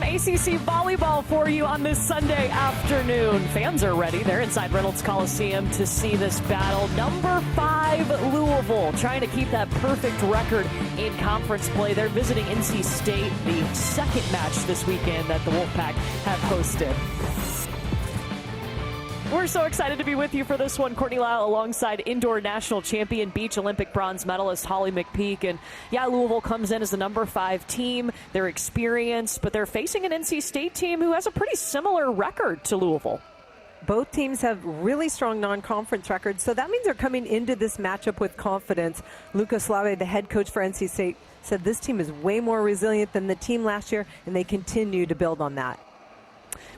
ACC volleyball for you on this Sunday afternoon. Fans are ready. They're inside Reynolds Coliseum to see this battle. Number 5 Louisville trying to keep that perfect record in conference play. They're visiting NC State, the second match this weekend that the Wolfpack have hosted. We're so excited to be with you for this one. Courtney Lyle alongside indoor national champion, beach Olympic bronze medalist Holly McPeak. And yeah, Louisville comes in as the number 5 team. They're experienced, but they're facing an NC State team who has a pretty similar record to Louisville. Both teams have really strong non-conference records, so that means they're coming into this matchup with confidence. Lucas Slave, the head coach for NC State, said this team is way more resilient than the team last year, and they continue to build on that.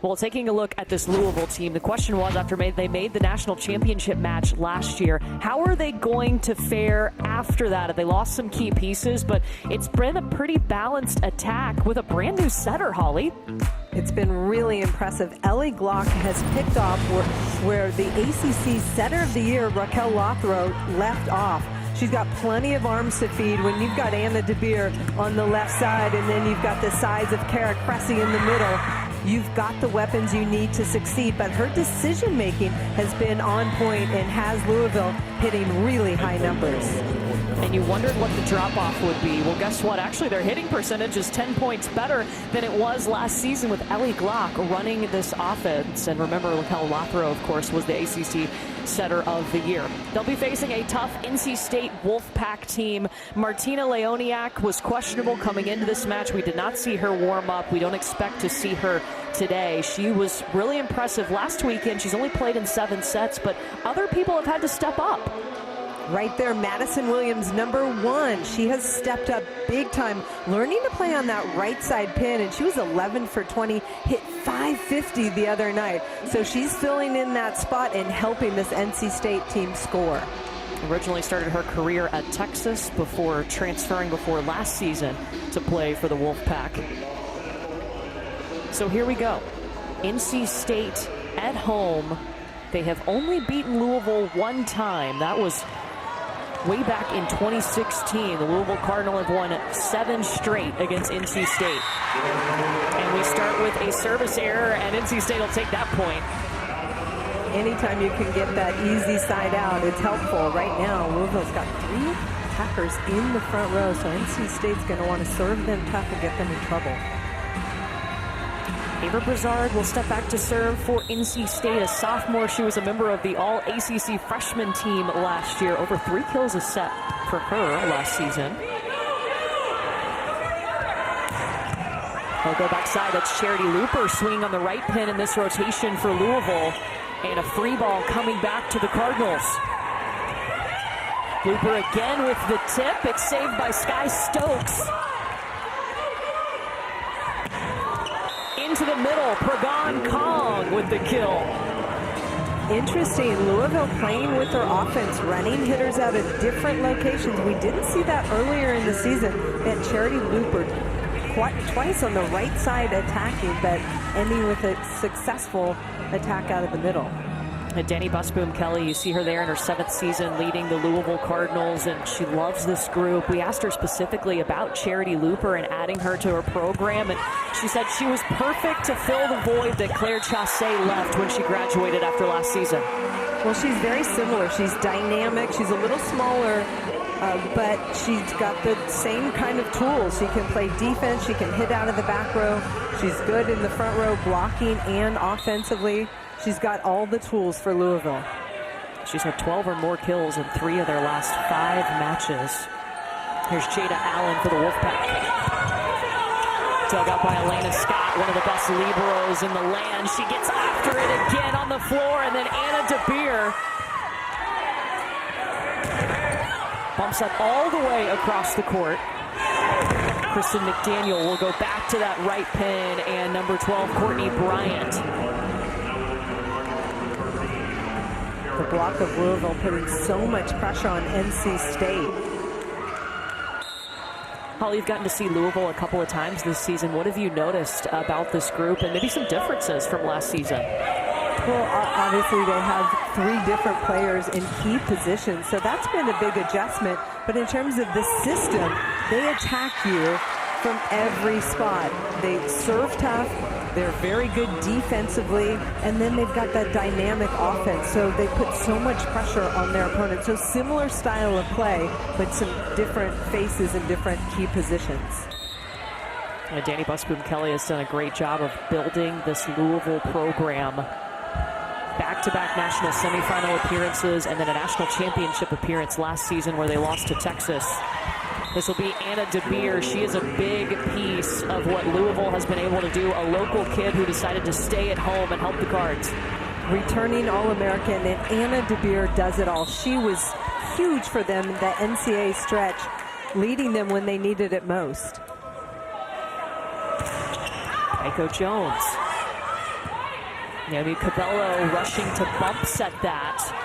Well, taking a look at this Louisville team, the question was after they made the national championship match last year, how are they going to fare after that? They lost some key pieces, but it's been a pretty balanced attack with a brand new setter, Holly. It's been really impressive. Ellie Glock has picked off where the ACC Setter of the Year, Raquel Lothrow, left off. She's got plenty of arms to feed when you've got Anna DeBeer on the left side, and then you've got the size of Kara Cressy in the middle. You've got the weapons you need to succeed, but her decision-making has been on point and has Louisville hitting really high numbers. And you wondered what the drop-off would be. Well, guess what? Actually, their hitting percentage is 10 points better than it was last season with Ellie Glock running this offense. And remember, Raquel Lothrow, of course, was the ACC Setter of the Year. They'll be facing a tough NC State Wolfpack team. Martina Leoniak was questionable coming into this match. We did not see her warm up. We don't expect to see her today. She was really impressive last weekend. She's only played in 7 sets, but other people have had to step up. Right there, Madison Williams, number 1. She has stepped up big time, learning to play on that right side pin, and she was 11 for 20, hit 550 the other night. So she's filling in that spot and helping this NC State team score. Originally started her career at Texas before transferring before last season to play for the Wolfpack. So here we go. NC State at home. They have only beaten Louisville 1 time. That was way back in 2016. The Louisville Cardinals have won 7 straight against NC State. And we start with a service error, and NC State will take that point. Anytime you can get that easy side out, it's helpful. Right now, Louisville's got 3 attackers in the front row, so NC State's going to want to serve them tough and get them in trouble. Ava Brizard will step back to serve for NC State, a sophomore. She was a member of the All-ACC freshman team last year. Over 3 kills a set for her last season. They'll go backside. That's Charity Looper swinging on the right pin in this rotation for Louisville. And a free ball coming back to the Cardinals. Looper again with the tip. It's saved by Sky Stokes. Into the middle, Pragan Kong with the kill. Interesting, Louisville playing with their offense, running hitters out of different locations. We didn't see that earlier in the season. That Charity Looper twice on the right side attacking, but ending with a successful attack out of the middle. And Danny Busboom Kelly, you see her there in her 7th season leading the Louisville Cardinals, and she loves this group. We asked her specifically about Charity Looper and adding her to her program, and she said she was perfect to fill the void that Claire Chassé left when she graduated after last season. Well, she's very similar. She's dynamic. She's a little smaller, but she's got the same kind of tools. She can play defense. She can hit out of the back row. She's good in the front row blocking and offensively. She's got all the tools for Louisville. She's had 12 or more kills in 3 of their last 5 matches. Here's Jada Allen for the Wolfpack. Dug up by Elena Scott, one of the best liberos in the land. She gets after it again on the floor, and then Anna DeBeer bumps that all the way across the court. Kristen McDaniel will go back to that right pin, and number 12, Courtney Bryant. The block of Louisville putting so much pressure on NC State. Holly, you've gotten to see Louisville a couple of times this season. What have you noticed about this group and maybe some differences from last season? Well, obviously they have 3 different players in key positions, so that's been a big adjustment. But in terms of the system, they attack you from every spot. They serve tough. They're very good defensively, and then they've got that dynamic offense, so they put so much pressure on their opponent. So similar style of play, but some different faces in different key positions. And Danny Busboom-Kelly has done a great job of building this Louisville program. Back-to-back national semifinal appearances and then a national championship appearance last season where they lost to Texas. This will be Anna DeBeer. She is a big piece of what Louisville has been able to do. A local kid who decided to stay at home and help the Cards. Returning All-American, and Anna DeBeer does it all. She was huge for them in the NCAA stretch, leading them when they needed it most. Aiko Jones. Naomi Cabello rushing to bump set that.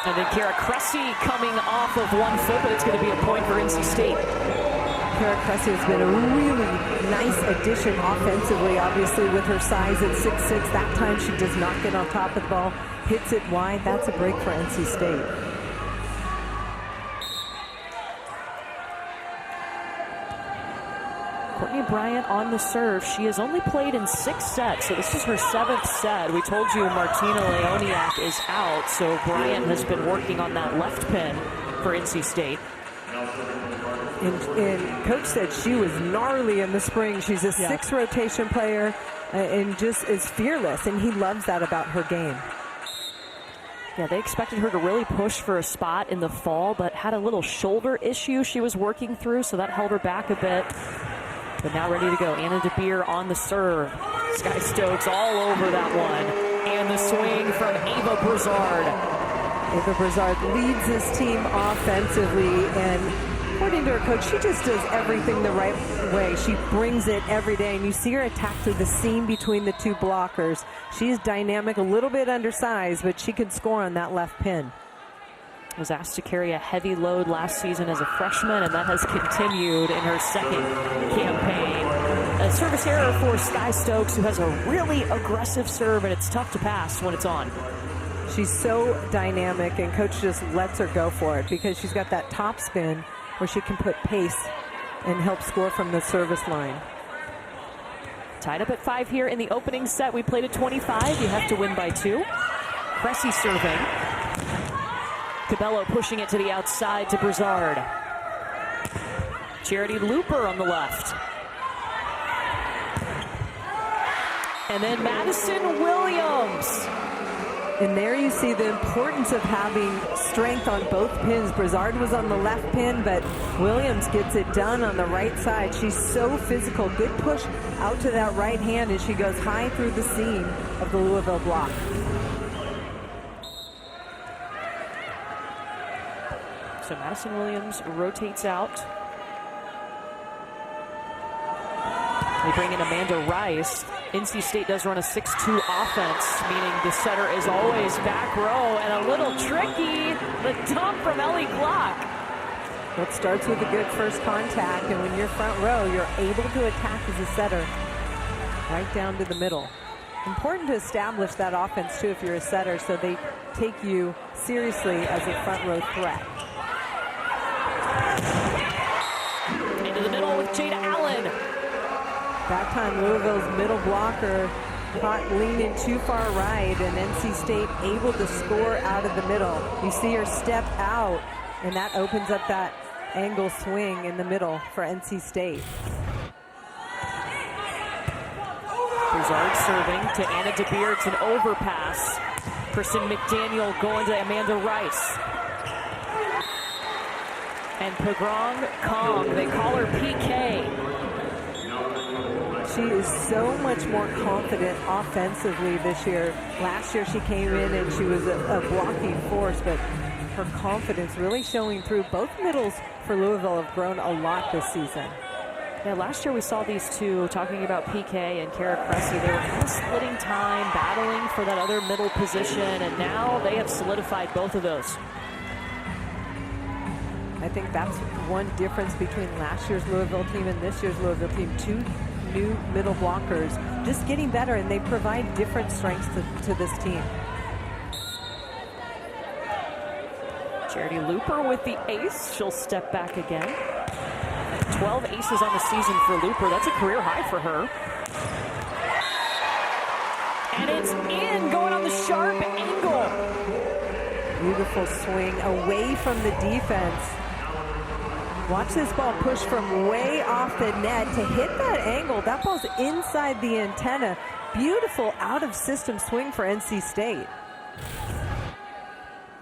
And then Kara Cressy coming off of 1 foot, but it's going to be a point for NC State. Kara Cressy has been a really nice addition offensively, obviously with her size at 6'6". That time she does not get on top of the ball, hits it wide. That's a break for NC State. Courtney Bryant on the serve. She has only played in 6 sets, so this is her 7th set. We told you Martina Leoniak is out, so Bryant has been working on that left pin for NC State. And Coach said she was gnarly in the spring. She's a 6 rotation player and just is fearless, and he loves that about her game. Yeah, they expected her to really push for a spot in the fall, but had a little shoulder issue she was working through, so that held her back a bit. But now ready to go. Anna DeBeer on the serve. Sky Stokes all over that one. And the swing from Ava Brizard. Ava Brizard leads this team offensively, and according to her coach, she just does everything the right way. She brings it every day, and you see her attack through the seam between the 2 blockers. She is dynamic, a little bit undersized, but she can score on that left pin. Was asked to carry a heavy load last season as a freshman, and that has continued in her second campaign. A service error for Sky Stokes, who has a really aggressive serve, and it's tough to pass when it's on. She's so dynamic, and coach just lets her go for it because she's got that top spin where she can put pace and help score from the service line. Tied up at 5 here in the opening set. We played at 25. You have to win by 2. Cressy serving. Cabello pushing it to the outside to Brizard. Charity Looper on the left. And then Madison Williams. And there you see the importance of having strength on both pins. Brizard was on the left pin, but Williams gets it done on the right side. She's so physical. Good push out to that right hand as she goes high through the seam of the Louisville block. So Madison Williams rotates out. They bring in Amanda Rice. NC State does run a 6-2 offense, meaning the setter is always back row, and a little tricky. The dump from Ellie Glock. Well, it starts with a good first contact, and when you're front row, you're able to attack as a setter right down to the middle. Important to establish that offense, too, if you're a setter, so they take you seriously as a front row threat. Into the middle with Jada Allen. That time Louisville's middle blocker caught leaning too far right, and NC State able to score out of the middle. You see her step out, and that opens up that angle swing in the middle for NC State. Brizard serving to Anna DeBeer. It's an overpass. Kristen McDaniel going to Amanda Rice. And Pagrong Kong, they call her PK. She is so much more confident offensively this year. Last year she came in and she was a blocking force, but her confidence really showing through. Both middles for Louisville have grown a lot this season. Yeah, last year we saw these two, talking about PK and Kara Cressy. They were kind of splitting time, battling for that other middle position, and now they have solidified both of those. I think that's one difference between last year's Louisville team and this year's Louisville team. 2 new middle blockers just getting better, and they provide different strengths to this team. Charity Looper with the ace. She'll step back again. 12 aces on the season for Looper. That's a career high for her. And it's in, going on the sharp angle. Beautiful swing away from the defense. Watch this ball push from way off the net to hit that angle. That ball's inside the antenna. Beautiful out-of-system swing for NC State.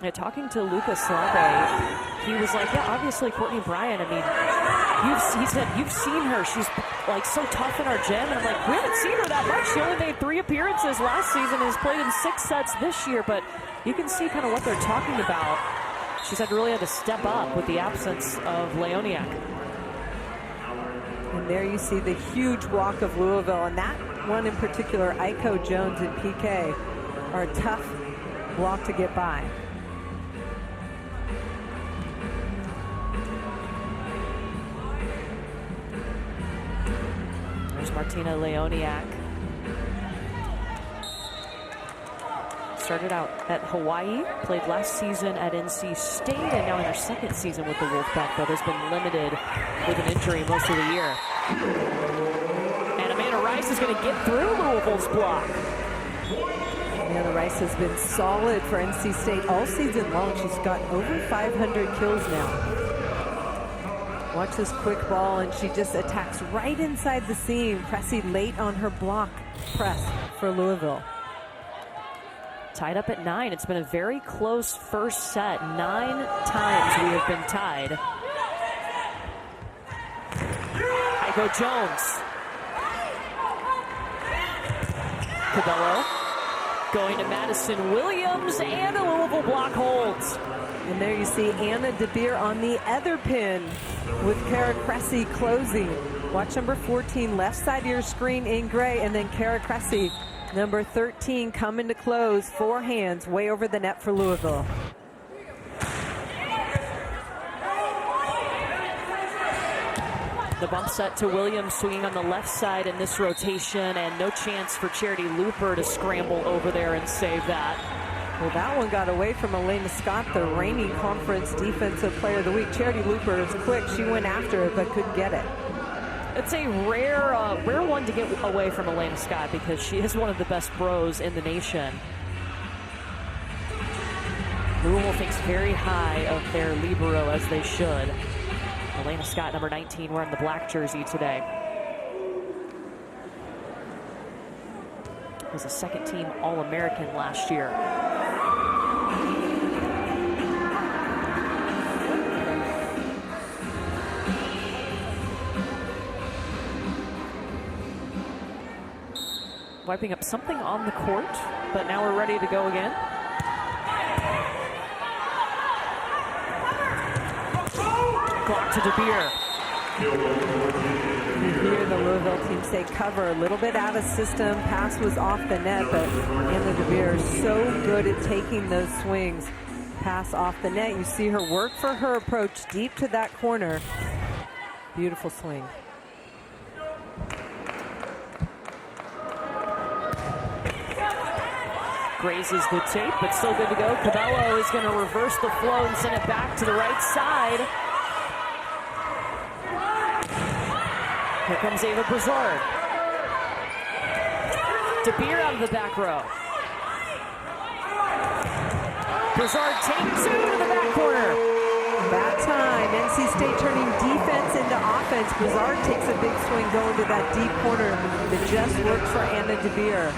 Yeah, talking to Lucas Slave, he was like, yeah, obviously Courtney Bryant, I mean, he said, you've seen her. She's like so tough in our gym. And I'm like, we haven't seen her that much. She only made 3 appearances last season and has played in 6 sets this year. But you can see kind of what they're talking about. She said really had to step up with the absence of Leoniak. And there you see the huge block of Louisville. And that one in particular, Aiko Jones and PK, are a tough block to get by. There's Martina Leoniak. Started out at Hawaii, played last season at NC State, and now in her 2nd season with the Wolfpack, but has been limited with an injury most of the year. And Amanda Rice is going to get through Louisville's block. Amanda Rice has been solid for NC State all season long. She's got over 500 kills now. Watch this quick ball, and she just attacks right inside the seam. Cressy late on her block press for Louisville. Tied up at 9. It's been a very close first set. 9 times we have been tied. Aiko Jones. Cabello going to Madison Williams, and a Louisville block holds. And there you see Anna DeBeer on the other pin with Kara Cressy closing. Watch number 14, left side of your screen in gray, and then Kara Cressy, number 13, coming to close. 4 hands way over the net for Louisville. The bump set to Williams, swinging on the left side in this rotation, and no chance for Charity Looper to scramble over there and save that. Well, that one got away from Elena Scott, the reigning conference defensive player of the week. Charity Looper is quick. She went after it, but couldn't get it. It's a rare one to get away from Elena Scott because she is one of the best pros in the nation. Louisville thinks very high of their libero, as they should. Elena Scott, number 19, wearing the black jersey today. Was a 2nd team All-American last year. Wiping up something on the court, but now we're ready to go again. Clock to DeBeer. You hear the Louisville team say cover, a little bit out of system. Pass was off the net, but Anna DeBeer is so good at taking those swings. Pass off the net. You see her work for her approach deep to that corner. Beautiful swing. Grazes the tape, but still good to go. Cabello is going to reverse the flow and send it back to the right side. Here comes Ava Brizard. DeBeer out of the back row. Brizard take 2 to the back corner. That time, NC State turning defense into offense. Brizard takes a big swing going to that deep corner that just worked for Anna DeBeer.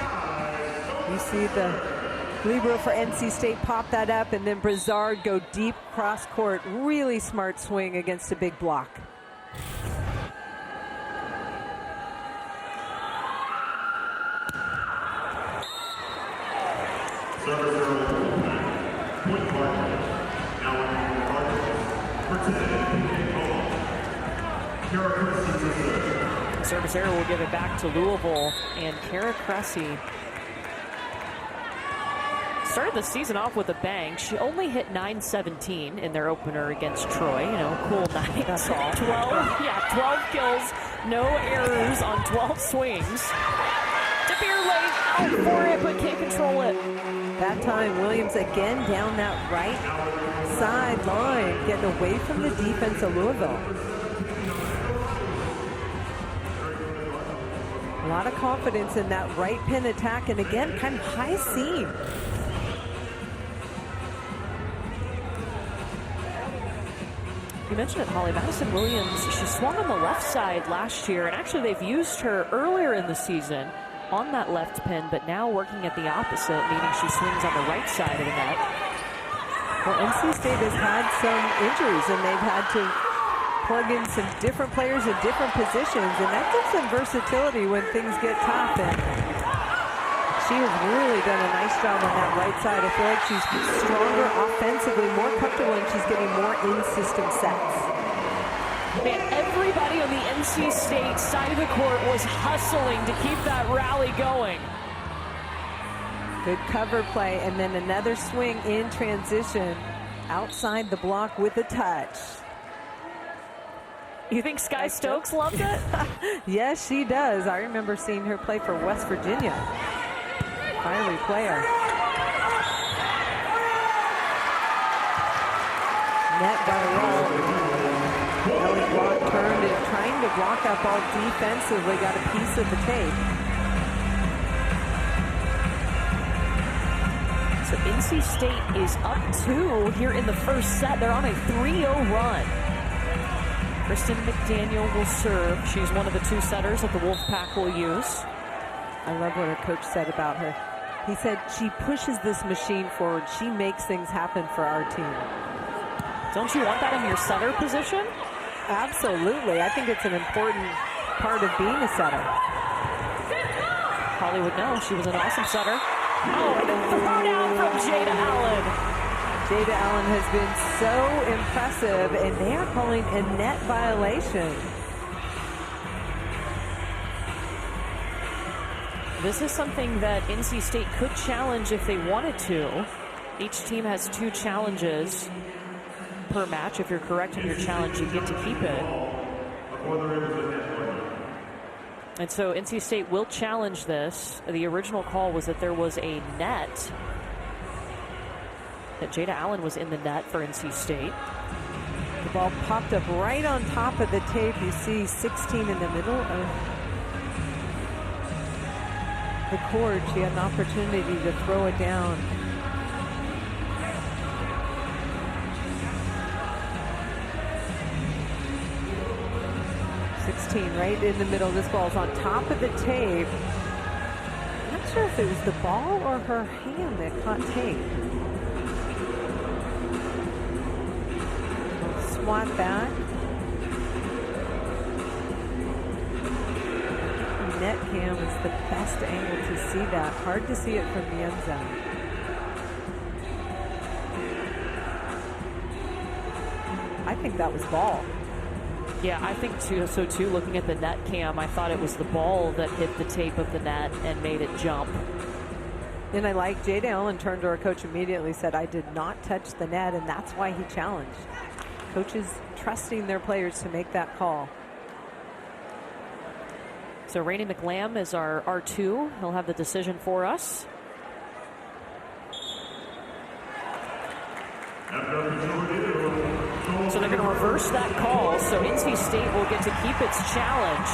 You see the libero for NC State pop that up, and then Brizard go deep cross court. Really smart swing against a big block. Service error will give it back to Louisville, and Kara Cressy started the season off with a bang. She only hit .917 in their opener against Troy. You know, cool night. That's all. 12 kills, no errors on 12 swings. DeBeer late out for it, but can't control it. That time, Williams again down that right sideline, getting away from the defense of Louisville. A lot of confidence in that right pin attack, and again, kind of high seam. You mentioned it, Holly. Madison Williams, she swung on the left side last year, and actually they've used her earlier in the season on that left pin, but now working at the opposite, meaning she swings on the right side of the net. Well, NC State has had some injuries, and they've had to plug in some different players in different positions, and that gives them versatility when things get tough. And she has really done a nice job on that right side. I feel like she's stronger offensively, more comfortable, and she's getting more in-system sets. Man, everybody on the NC State side of the court was hustling to keep that rally going. Good cover play, and then another swing in transition outside the block with a touch. You think Sky Stokes loved it? Yes, she does. I remember seeing her play for West Virginia. Fiery player. Net by Raleigh. Ellie Block turned and trying to block up all defensively. Got a piece of the tape. So NC State is up 2 here in the first set. They're on a 3-0 run. Kristen McDaniel will serve. She's one of the 2 setters that the Wolfpack will use. I love what her coach said about her. He said she pushes this machine forward. She makes things happen for our team. Don't you want that in your setter position? Absolutely. I think it's an important part of being a setter. Holly would know. She was an awesome setter. Oh, and a throw down from Jada Allen. Jada Allen has been so impressive, and they are calling a net violation. This is something that NC State could challenge if they wanted to. Each team has 2 challenges per match. If you're correct in your challenge, you get to keep it. And so NC State will challenge this. The original call was that there was a net, that Jada Allen was in the net for NC State. The ball popped up right on top of the tape. You see 16 in the middle of the court. She had an opportunity to throw it down. Right in the middle. This ball's on top of the tape. I'm not sure if it was the ball or her hand that caught tape. Swat back. Net cam is the best angle to see that. Hard to see it from the end zone. I think that was ball. Yeah, I think so too. Looking at the net cam, I thought it was the ball that hit the tape of the net and made it jump. And I like Jada Allen turned to her coach immediately, said, I did not touch the net, and that's why he challenged. Coaches trusting their players to make that call. So Rainey McLam is our R2. He'll have the decision for us. So they're going to reverse that call, so NC State will get to keep its challenge.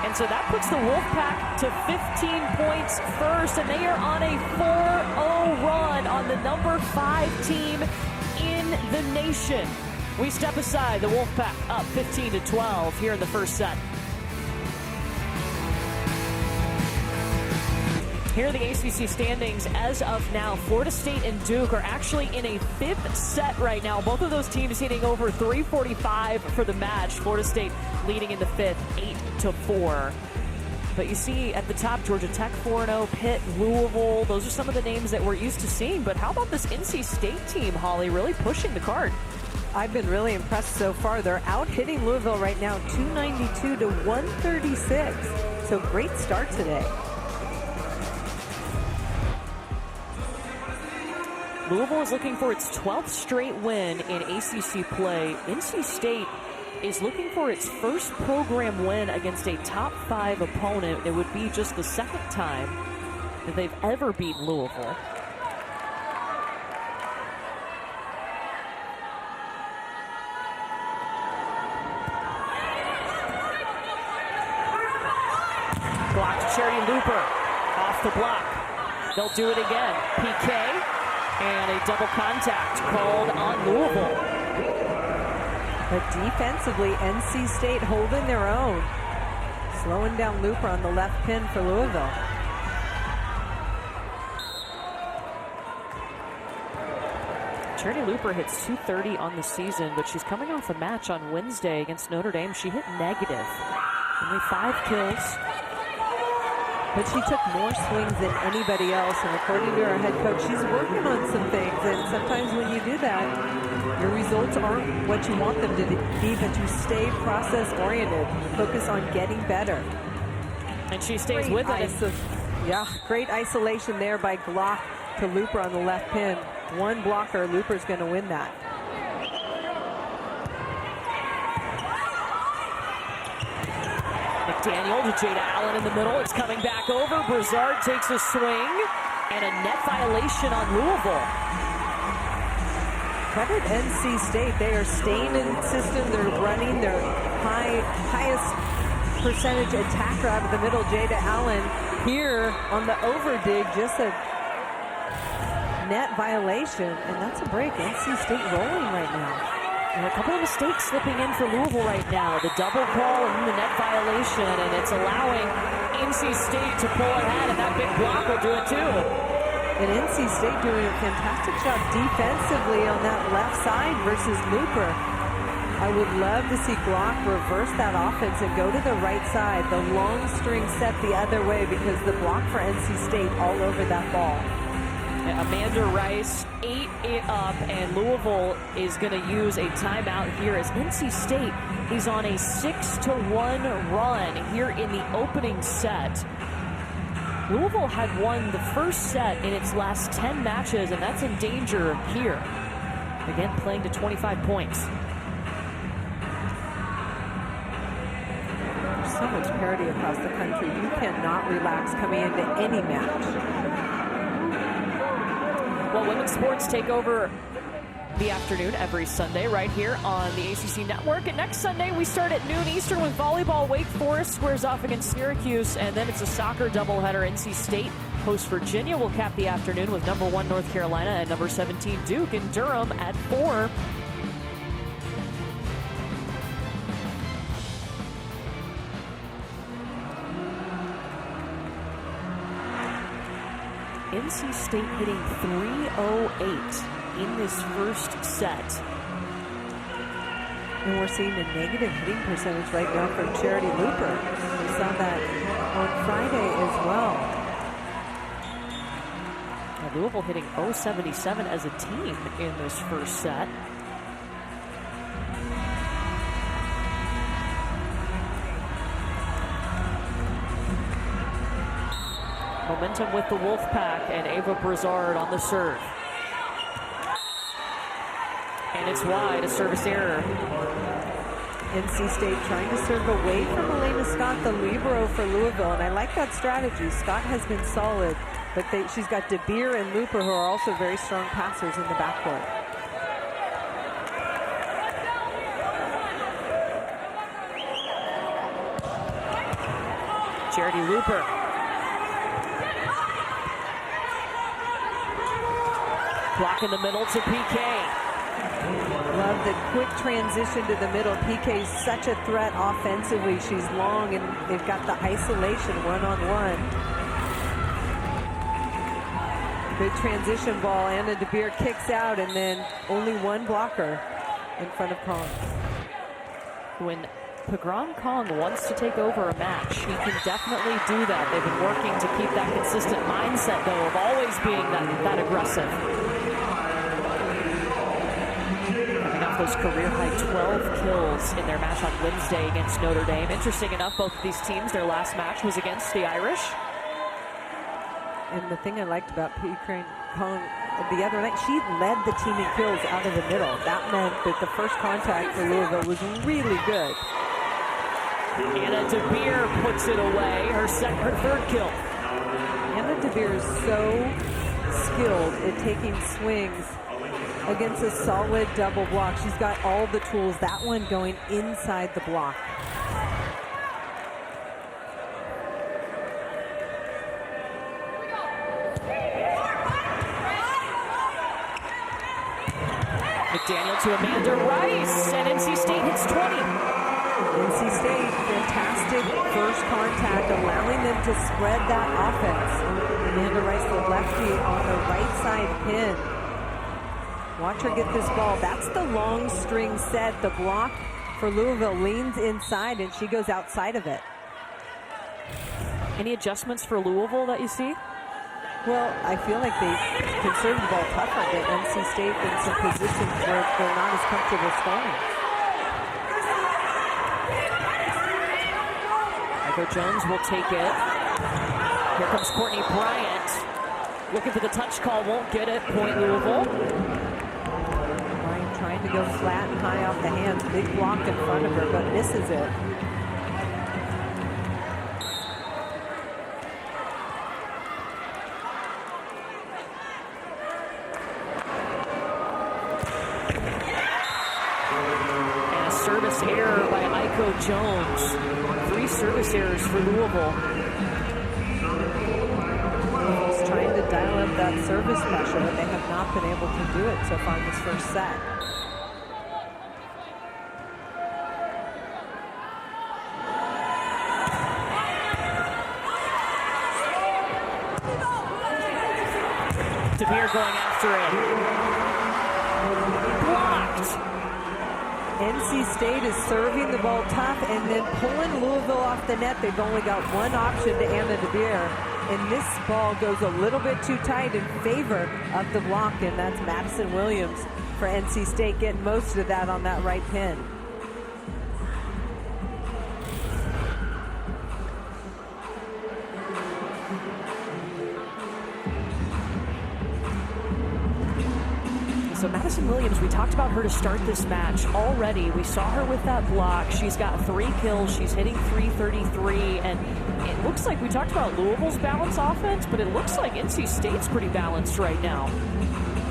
And so that puts the Wolfpack to 15 points first, and they are on a 4-0 run on the number 5 team in the nation. We step aside, the Wolfpack up 15-12 here in the first set. Here are the ACC standings as of now. Florida State and Duke are actually in a 5th set right now. Both of those teams hitting over 345 for the match. Florida State leading in the 5th, 8-4. But you see at the top, Georgia Tech 4-0, Pitt, Louisville. Those are some of the names that we're used to seeing. But how about this NC State team, Holly, really pushing the card? I've been really impressed so far. They're out hitting Louisville right now, 292-136. So great start today. Louisville is looking for its 12th straight win in ACC play. NC State is looking for its first program win against a top 5 opponent. It would be just the 2nd time that they've ever beaten Louisville. Blocked Charity Looper off the block. They'll do it again. PK and a double contact called on Louisville. But defensively, NC State holding their own. Slowing down Looper on the left pin for Louisville. Charity Looper hits .230 on the season, but she's coming off a match on Wednesday against Notre Dame. She hit negative. Only 5 kills. But she took more swings than anybody else, and according to her head coach, she's working on some things. And sometimes when you do that, your results aren't what you want them to be, but you stay process-oriented, focus on getting better. And she stays with it. Yeah, great isolation there by Glock to Looper on the left pin. One blocker, Looper's going to win that. McDaniel to Jada Allen in the middle. It's coming back over. Broussard takes a swing, and a net violation on Louisville. Credit NC State. They are staying in the system. They're running their highest percentage attacker out of the middle, Jada Allen. Here on the over dig, just a net violation, and that's a break. NC State rolling right now. And a couple of mistakes slipping in for Louisville right now. The double call and the net violation, and it's allowing NC State to pull ahead, and that big block will do it too. And NC State doing a fantastic job defensively on that left side versus Looper. I would love to see Glock reverse that offense and go to the right side. The long string set the other way, because the block for NC State all over that ball. Amanda Rice ate it up, and Louisville is going to use a timeout here as NC State is on a 6-1 run here in the opening set. Louisville had won the first set in its last 10 matches, and that's in danger here. Again, playing to 25 points. There's so much parity across the country. You cannot relax coming into any match. Well, women's sports take over the afternoon every Sunday right here on the ACC Network. And next Sunday, we start at noon Eastern with volleyball. Wake Forest squares off against Syracuse, and then it's a soccer doubleheader. NC State hosts Virginia. Will cap the afternoon with number 1 North Carolina and number 17 Duke in Durham at 4. NC State hitting .308 in this first set. And we're seeing a negative hitting percentage right now from Charity Looper. We saw that on Friday as well. Now Louisville hitting .077 as a team in this first set. Momentum with the Wolfpack, and Ava Broussard on the serve. And it's wide, a service error. NC State trying to serve away from Elena Scott, the libero for Louisville, and I like that strategy. Scott has been solid, but she's got DeBeer and Looper, who are also very strong passers in the backcourt. Charity Looper. Block in the middle to PK. Love the quick transition to the middle. PK's such a threat offensively. She's long, and they've got the isolation one-on-one. Good transition ball. Anna DeBeer kicks out, and then only one blocker in front of Kong. When Pagron Kong wants to take over a match, he can definitely do that. They've been working to keep that consistent mindset, though, of always being that aggressive. Those career-high 12 kills in their match on Wednesday against Notre Dame. Interesting enough, both of these teams, their last match was against the Irish. And the thing I liked about Pagron Kong the other night, she led the team in kills out of the middle. That meant that the first contact for Louisville was really good. Anna DeBeer puts it away, her third kill. Anna DeVere is so skilled at taking swings against a solid double block. She's got all the tools. That one going inside the block. McDaniel to Amanda Rice, and NC State hits 20. NC State, fantastic first contact, allowing them to spread that offense. Amanda Rice, the lefty, on the right side pin. Watch her get this ball. That's the long string set. The block for Louisville leans inside, and she goes outside of it. Any adjustments for Louisville that you see? Well, I feel like they conserved the ball tougher, but NC State in some positions where they're not as comfortable scoring. Michael Jones will take it. Here comes Courtney Bryant. Looking for the touch call, won't get it. Point Louisville. Bryant trying to go flat and high off the hands. Big block in front of her, but misses it. Service error by Aiko Jones. 3 service errors for Louisville. Louisville's trying to dial up that service pressure, but they have not been able to do it so far in this first set. DeVere going after it. Blocked. NC State is serving the ball tough and then pulling Louisville off the net. They've only got one option to Anna DeVere. And this ball goes a little bit too tight in favor of the block, and that's Madison Williams for NC State getting most of that on that right pin. So Madison Williams, we talked about her to start this match already. We saw her with that block. She's got 3 kills. She's hitting .333, and it looks like we talked about Louisville's balanced offense, but it looks like NC State's pretty balanced right now.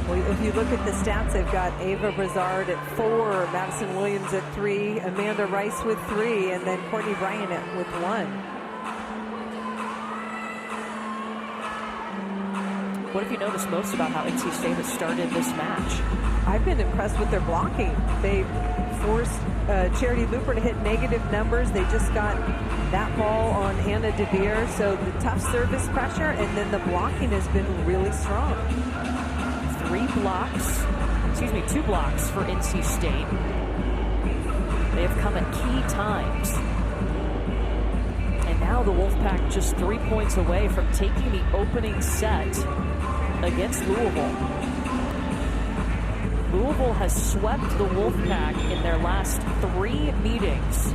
Well, if you look at the stats, they've got Ava Brazard at 4, Madison Williams at 3, Amanda Rice with 3, and then Courtney Bryant with 1. What have you noticed most about how NC State has started this match? I've been impressed with their blocking. They forced Charity Looper to hit negative numbers. They just got that ball on Anna DeVere, so the tough service pressure, and then the blocking has been really strong. 2 blocks for NC State. They have come at key times. And now the Wolfpack just 3 points away from taking the opening set against Louisville. Louisville has swept the Wolfpack in their last 3 meetings.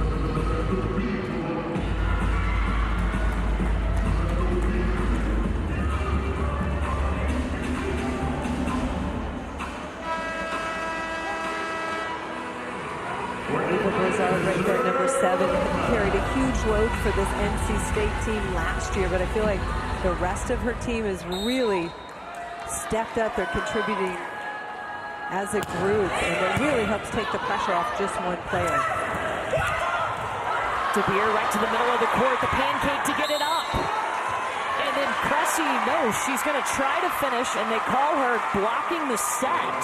Right there, number 7, carried a huge load for this NC State team last year, but I feel like the rest of her team has really stepped up. They're contributing as a group, and it really helps take the pressure off just one player. DeVere right to the middle of the court, the pancake to get it up. And then Cressy knows she's going to try to finish, and they call her blocking the set.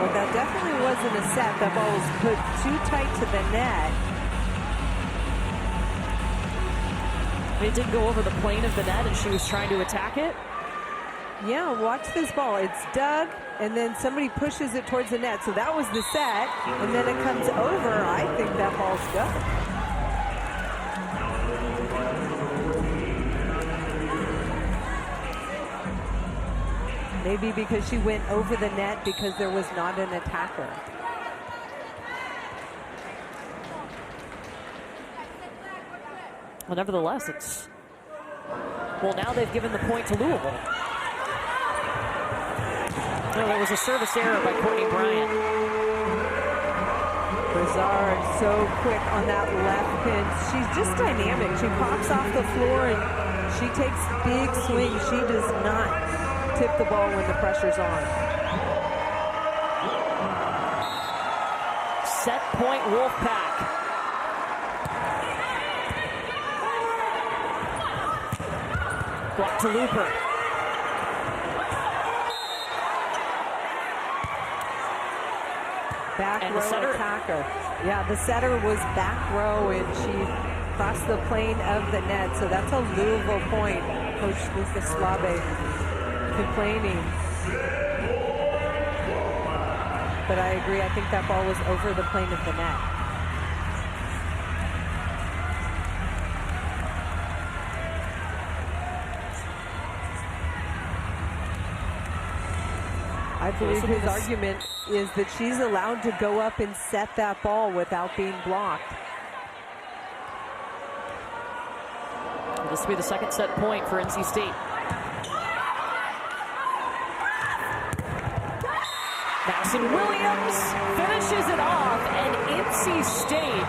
Well, that definitely wasn't a set. That ball was put too tight to the net. It didn't go over the plane of the net, and she was trying to attack it. Yeah, watch this ball. It's dug, and then somebody pushes it towards the net. So that was the set, and then it comes over. I think that ball's good. Maybe because she went over the net because there was not an attacker. Well, nevertheless, it's... Well, now they've given the point to Louisville. No, there was a service error by Courtney Bryant. Brazard so quick on that left pin. She's just dynamic. She pops off the floor and She takes big swings. She does not tip the ball when the pressure's on. Set point Wolfpack. Block to Looper. Back And row the setter. attacker. Yeah, the setter was back row, and she crossed the plane of the net. So that's a Louisville point. Coach Lucas Slabe complaining. But I agree. I think that ball was over the plane of the net. I believe his argument is that she's allowed to go up and set that ball without being blocked. This will be the second set point for NC State. Madison Williams finishes it off, and NC State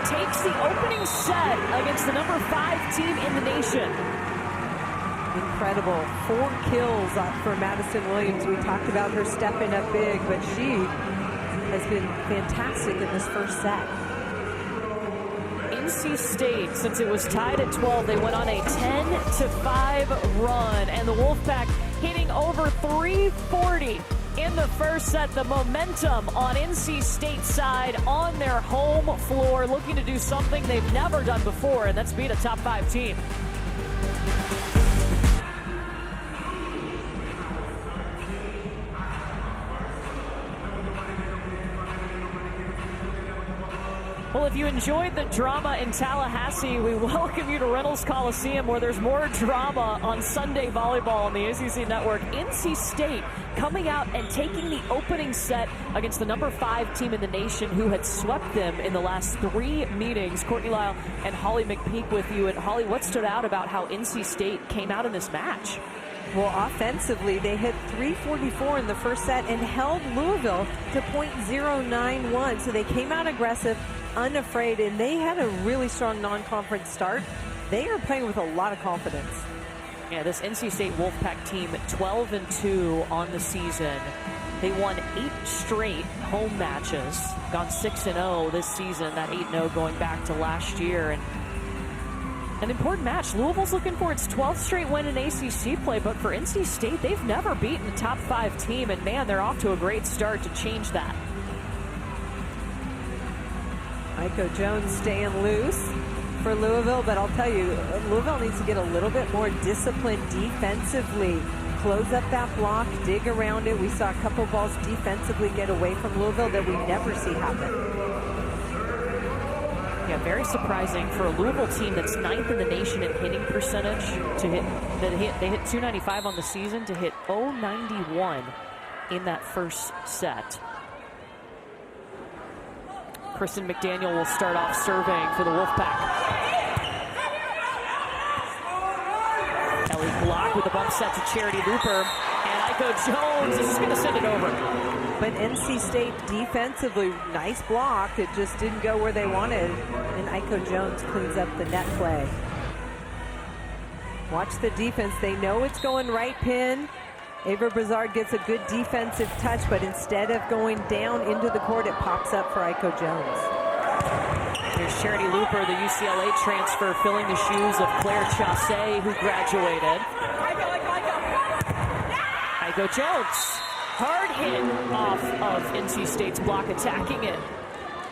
takes the opening set against the number 5 team in the nation. Incredible. 4 kills for Madison Williams. We talked about her stepping up big, but she has been fantastic in this first set. NC State, since it was tied at 12, they went on a 10-5 run, and the Wolfpack hitting over 340 in the first set. The momentum on NC State's side on their home floor, looking to do something they've never done before, and that's beat a top 5 team. Well, if you enjoyed the drama in Tallahassee, we welcome you to Reynolds Coliseum, where there's more drama on Sunday volleyball on the ESPN Network. NC State coming out and taking the opening set against the number 5 team in the nation, who had swept them in the last 3 meetings. Courtney Lyle and Holly McPeak with you. And Holly, what stood out about how NC State came out in this match? Well, offensively, they hit 344 in the first set and held Louisville to .091. So they came out aggressive, unafraid, and they had a really strong non-conference start. They are playing with a lot of confidence. Yeah, this NC State Wolfpack team, 12-2 on the season. They won 8 straight home matches, gone 6-0 this season, that 8-0 going back to last year. And an important match. Louisville's looking for its 12th straight win in ACC play, but for NC State, they've never beaten a top 5 team, and man, they're off to a great start to change that. Aiko Jones staying loose for Louisville, but I'll tell you, Louisville needs to get a little bit more disciplined defensively. Close up that block, dig around it. We saw a couple balls defensively get away from Louisville that we never see happen. Yeah, very surprising for a Louisville team that's 9th in the nation in hitting percentage to hit. They hit .295 on the season to hit .091 in that first set. Kristen McDaniel will start off serving for the Wolfpack. Ellie Block with a bump set to Charity Looper, and Aiko Jones is just going to send it over. But NC State defensively, nice block. It just didn't go where they wanted. And Aiko Jones cleans up the net play. Watch the defense. They know it's going right pin. Ava Brazard gets a good defensive touch, but instead of going down into the court, it pops up for Aiko Jones. Here's Charity Looper, the UCLA transfer, filling the shoes of Claire Chassé, who graduated. Aiko Jones. Hard hit off of NC State's block, attacking it.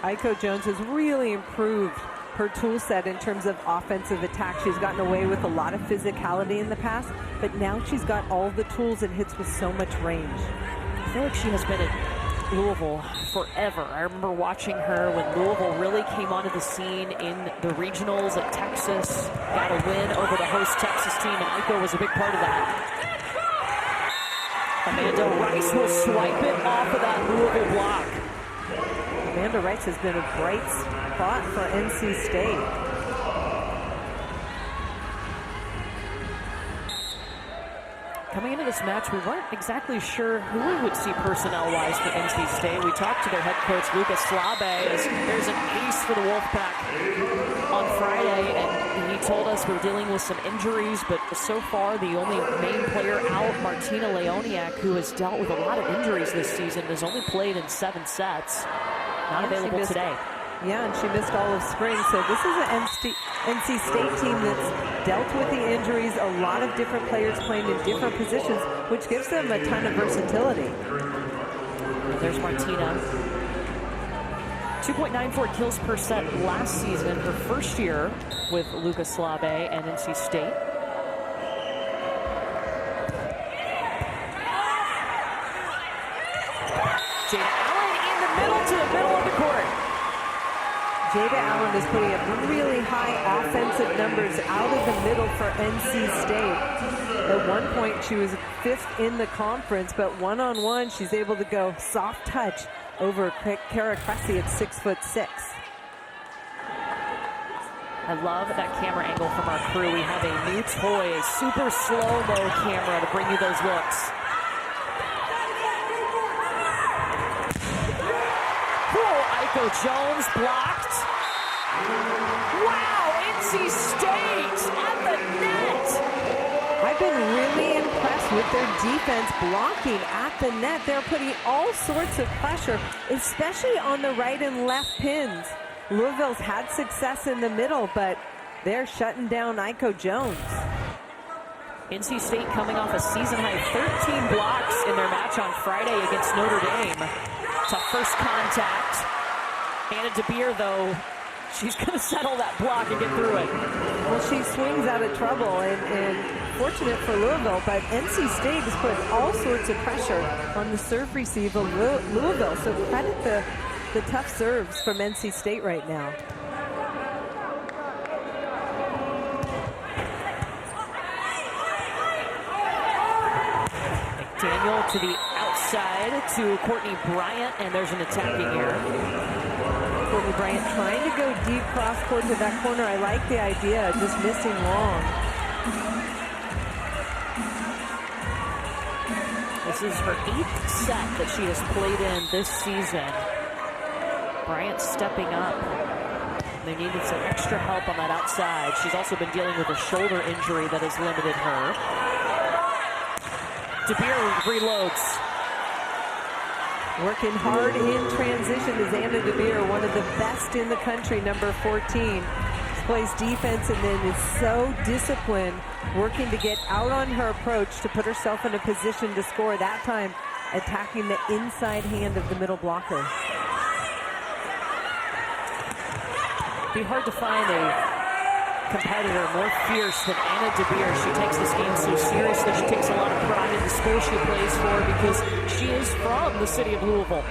Aiko Jones has really improved her tool set in terms of offensive attack. She's gotten away with a lot of physicality in the past, but now she's got all the tools and hits with so much range. I feel like she has been at Louisville forever. I remember watching her when Louisville really came onto the scene in the regionals at Texas, got a win over the host Texas team, and Aiko was a big part of that. Amanda Rice will swipe it off of that Louisville block. Amanda Rice has been a bright spot for NC State. Coming into this match, we weren't exactly sure who we would see personnel-wise for NC State. We talked to their head coach, Lucas Slabe, as there's an ace for the Wolfpack on Friday, and he told us we're dealing with some injuries, but so far the only main player out, Martina Leoniak, who has dealt with a lot of injuries this season, has only played in 7 sets. Not available today. Yeah, and she missed all of spring. So this is an NC State team that's dealt with the injuries, a lot of different players playing in different positions, which gives them a ton of versatility. There's Martina. 2.94 kills per set last season, her first year with Lucas Slave and NC State. Jada Allen in the middle to the middle of the court. Jada Allen is putting up really high offensive numbers out of the middle for NC State. At one point, she was 5th in the conference, but one-on-one, she's able to go soft touch over Kara Cressy at 6'6". I love that camera angle from our crew. We have a new toy, a super slow-mo camera to bring you those looks. Cool, Aiko Jones blocked. Wow, NC State at the net. I've been really impressed with their defense blocking at the net. They're putting all sorts of pressure, especially on the right and left pins. Louisville's had success in the middle, but they're shutting down Aiko Jones. NC State coming off a season-high 13 blocks in their match on Friday against Notre Dame. Tough first contact. Anna DeBeer, though, she's going to settle that block and get through it. Well, she swings out of trouble, and fortunate for Louisville, but NC State has put all sorts of pressure on the serve receive of Louisville, so credit the tough serves from NC State right now. McDaniel to the outside to Courtney Bryant, and there's an attacking error. Courtney Bryant trying to go deep cross court to that corner. I like the idea, just missing long. This is her 8th set that she has played in this season. Bryant stepping up. They needed some extra help on that outside. She's also been dealing with a shoulder injury that has limited her. DeBeer reloads. Working hard in transition is Anna DeBeer, one of the best in the country, number 14. She plays defense and then is so disciplined, working to get out on her approach to put herself in a position to score, that time attacking the inside hand of the middle blocker. Be hard to find a competitor more fierce than Anna DeBeer. She takes this game so seriously. She takes a lot of pride in the school she plays for because she is from the city of Louisville.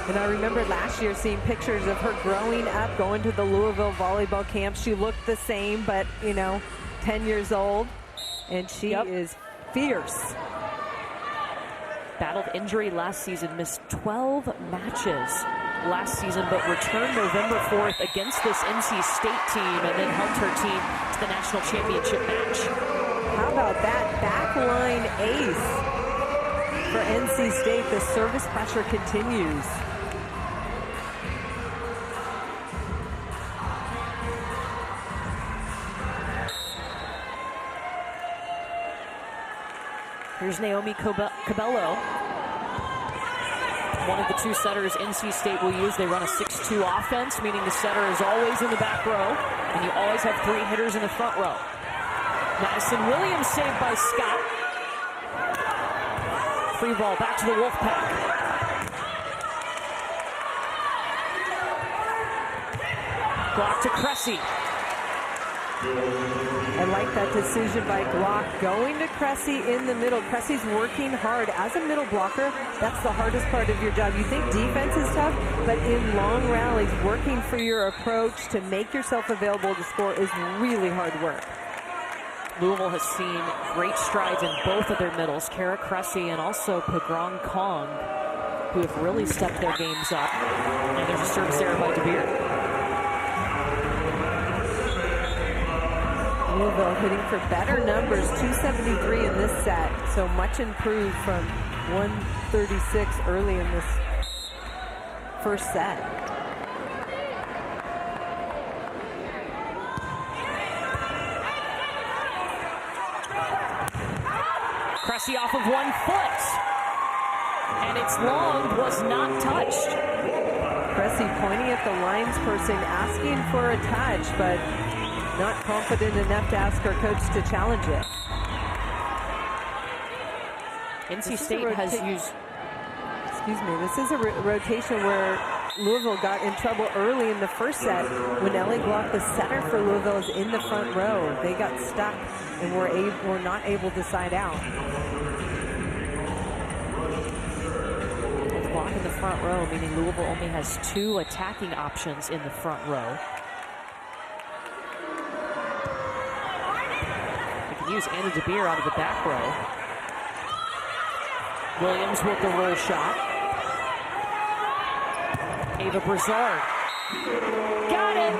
And I remember last year seeing pictures of her growing up, going to the Louisville volleyball camp. She looked the same, but, 10 years old, and she is fierce. Battled injury last season, missed 12 matches last season, but returned November 4th against this NC State team and then helped her team to the national championship match. How about that backline ace for NC State? The service pressure continues. Here's Naomi Cabello. One of the two setters NC State will use. They run a 6-2 offense, meaning the setter is always in the back row, and you always have 3 hitters in the front row. Madison Williams saved by Scott. Free ball back to the Wolfpack. Block to Cressy. I like that decision by Glock, going to Cressy in the middle. Cressy's working hard. As a middle blocker, that's the hardest part of your job. You think defense is tough, but in long rallies, working for your approach to make yourself available to score is really hard work. Louisville has seen great strides in both of their middles, Kara Cressy and also Pagrong Kong, who have really stepped their games up. And there's a service error by DeBeer. Louisville hitting for better numbers, 273 in this set, so much improved from 136 early in this first set. Cressy off of 1 foot. And it's long, was not touched. Cressy pointing at the lines person, asking for a touch, but not confident enough to ask her coach to challenge it. NC State has used... Excuse me, this is a rotation where Louisville got in trouble early in the first set when Ellie Glock, the setter for Louisville, is in the front row. They got stuck and were not able to side out. With Glock in the front row, meaning Louisville only has 2 attacking options in the front row. They can use Anna DeBeer out of the back row. Williams with the roll shot. Ava Broussard. Got it!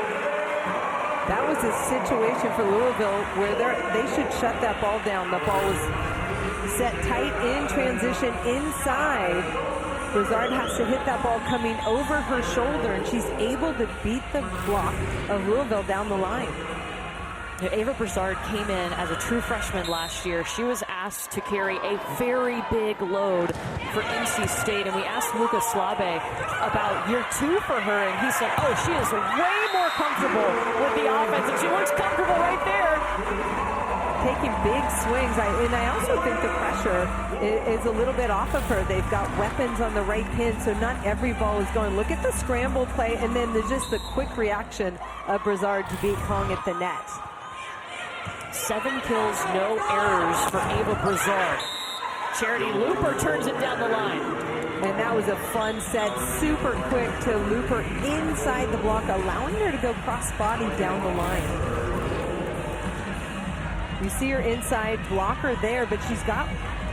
That was a situation for Louisville where they should shut that ball down. The ball was set tight in transition inside. Broussard has to hit that ball coming over her shoulder, and she's able to beat the block of Louisville down the line. Ava Broussard came in as a true freshman last year. She was asked to carry a very big load for NC State, and we asked Lucas Slabe about year 2 for her, and he said, oh, she is way more comfortable with the offense, and she looks comfortable right there. Taking big swings, and I also think the pressure is a little bit off of her. They've got weapons on the right pin, so not every ball is going. Look at the scramble play, and then just the quick reaction of Broussard to beat Kong at the net. 7 kills, no errors for Ava Broussard. Charity Looper turns it down the line. And that was a fun set, super quick to Looper inside the block, allowing her to go cross-body down the line. You see her inside blocker there, but she's got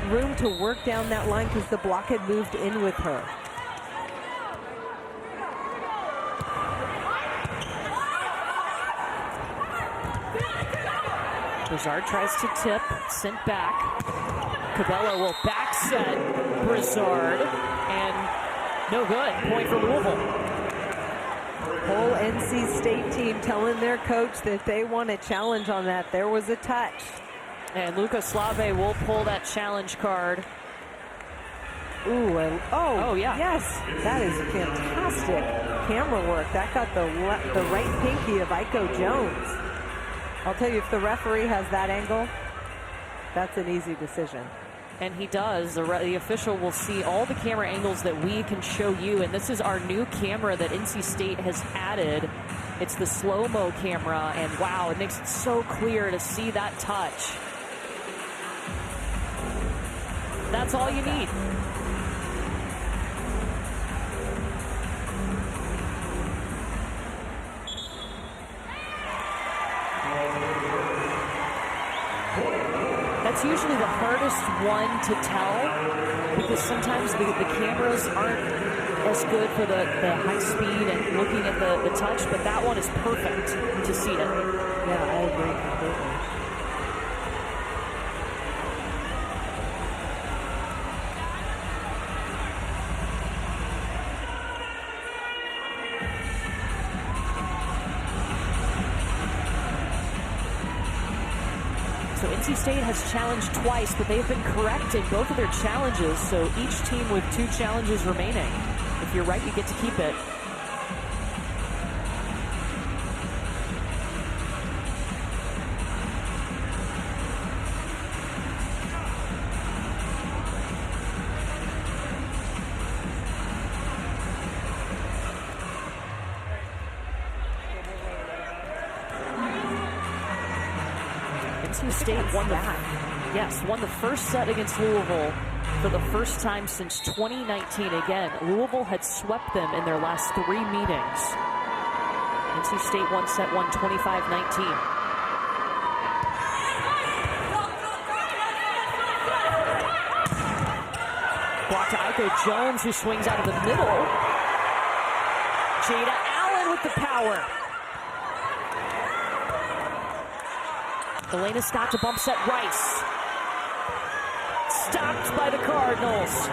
room to work down that line because the block had moved in with her. Broussard tries to tip, sent back. Cabello will back set Broussard, and no good. Point for Louisville. Whole NC State team telling their coach that they want a challenge on that. There was a touch. And Lucas Slabe will pull that challenge card. Ooh, oh yeah. Yes, that is fantastic camera work. That got the right pinky of Iko Jones. I'll tell you, if the referee has that angle, that's an easy decision. And he does. The official will see all the camera angles that we can show you. And this is our new camera that NC State has added. It's the slow-mo camera. And wow, it makes it so clear to see that touch. That's all you need. That's usually the hardest one to tell because sometimes the cameras aren't as good for the high speed and looking at the touch, but that one is perfect to see it. Yeah, I agree completely. So NC State has challenged twice, but they've been correct in both of their challenges. So each team with 2 challenges remaining. If you're right, you get to keep it. NC State won the first set against Louisville for the first time since 2019. Again, Louisville had swept them in their last 3 meetings. NC State won set 1, 25-19. Block to Iko Jones, who swings out of the middle. Jada Allen with the power. Elena Scott to bump set Rice. Stopped by the Cardinals.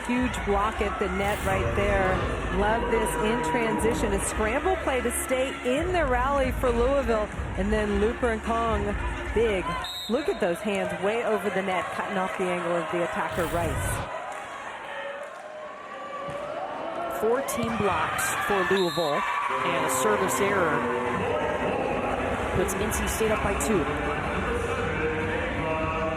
Huge block at the net right there. Love this in transition. A scramble play to stay in the rally for Louisville. And then Looper and Kong big. Look at those hands way over the net, cutting off the angle of the attacker, Rice. 14 blocks for Louisville, and a service error puts NC State up by 2.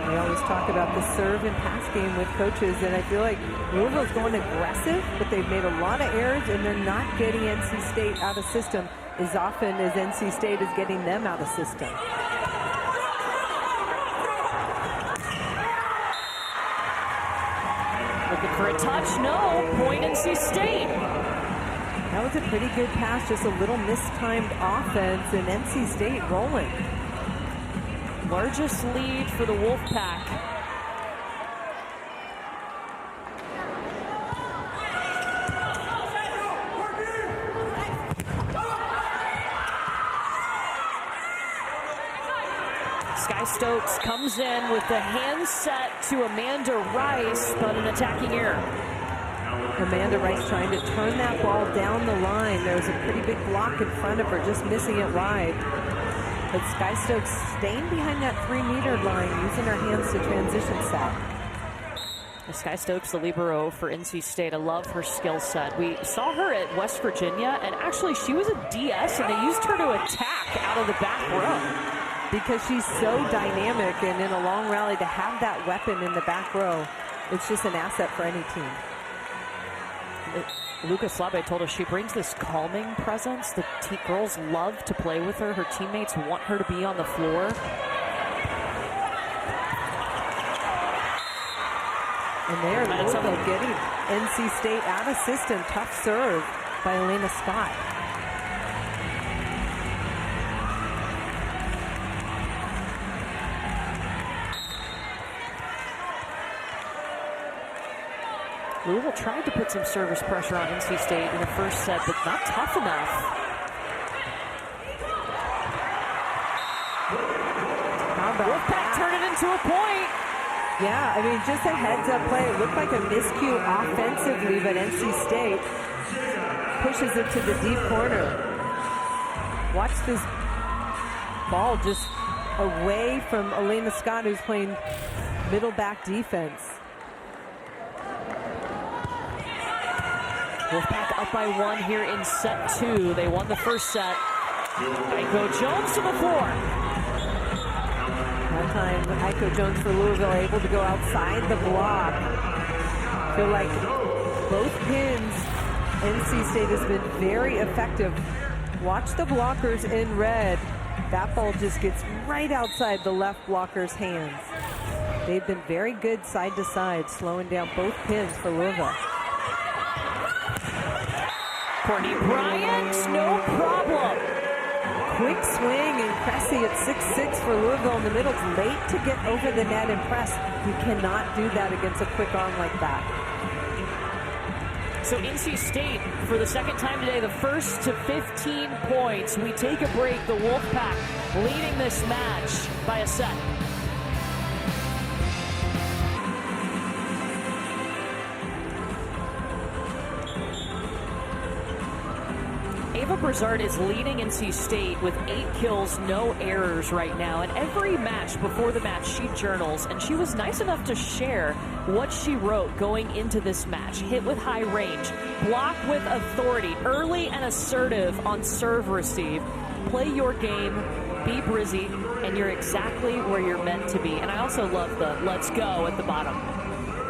We always talk about the serve and pass game with coaches, and I feel like Louisville's going aggressive, but they've made a lot of errors, and they're not getting NC State out of system as often as NC State is getting them out of system. Looking for a touch, no, point NC State. That was a pretty good pass, just a little mistimed offense, and NC State rolling. Largest lead for the Wolfpack. Sky Stokes comes in with the hand set to Amanda Rice, but an attacking error. Amanda Rice trying to turn that ball down the line. There was a pretty big block in front of her, just missing it wide. But Sky Stokes staying behind that 3-meter line, using her hands to transition set. Sky Stokes, the libero for NC State. I love her skill set. We saw her at West Virginia, and actually she was a DS, and they used her to attack out of the back row. Because she's so dynamic, and in a long rally to have that weapon in the back row, it's just an asset for any team. Lucas Labe told us she brings this calming presence. The girls love to play with her. Her teammates want her to be on the floor. And there, Louisville getting NC State out of system. Tough serve by Elena Scott. Louisville tried to put some service pressure on NC State in the first set, but not tough enough. How about Wolfpack turn it into a point. Yeah, I mean, just a heads-up play. It looked like a miscue offensively, but NC State pushes it to the deep corner. Watch this ball just away from Elena Scott, who's playing middle back defense. Wolfpack up by 1 here in set 2. They won the first set. Aiko Jones to the floor. That time, Aiko Jones for Louisville able to go outside the block. Feel like both pins, NC State has been very effective. Watch the blockers in red. That ball just gets right outside the left blocker's hands. They've been very good side to side, slowing down both pins for Louisville. Courtney Bryant, no problem. Quick swing, and Cressy at 6'6" for Louisville in the middle. It's late to get over the net and press. You cannot do that against a quick arm like that. So NC State, for the second time today, the first to 15 points. We take a break. The Wolfpack leading this match by a set. Ava Brizard is leading NC State with 8 kills, no errors right now. And every match, before the match, she journals. And she was nice enough to share what she wrote going into this match. Hit with high range, block with authority, early and assertive on serve receive. Play your game, be Brizzy, and you're exactly where you're meant to be. And I also love the let's go at the bottom.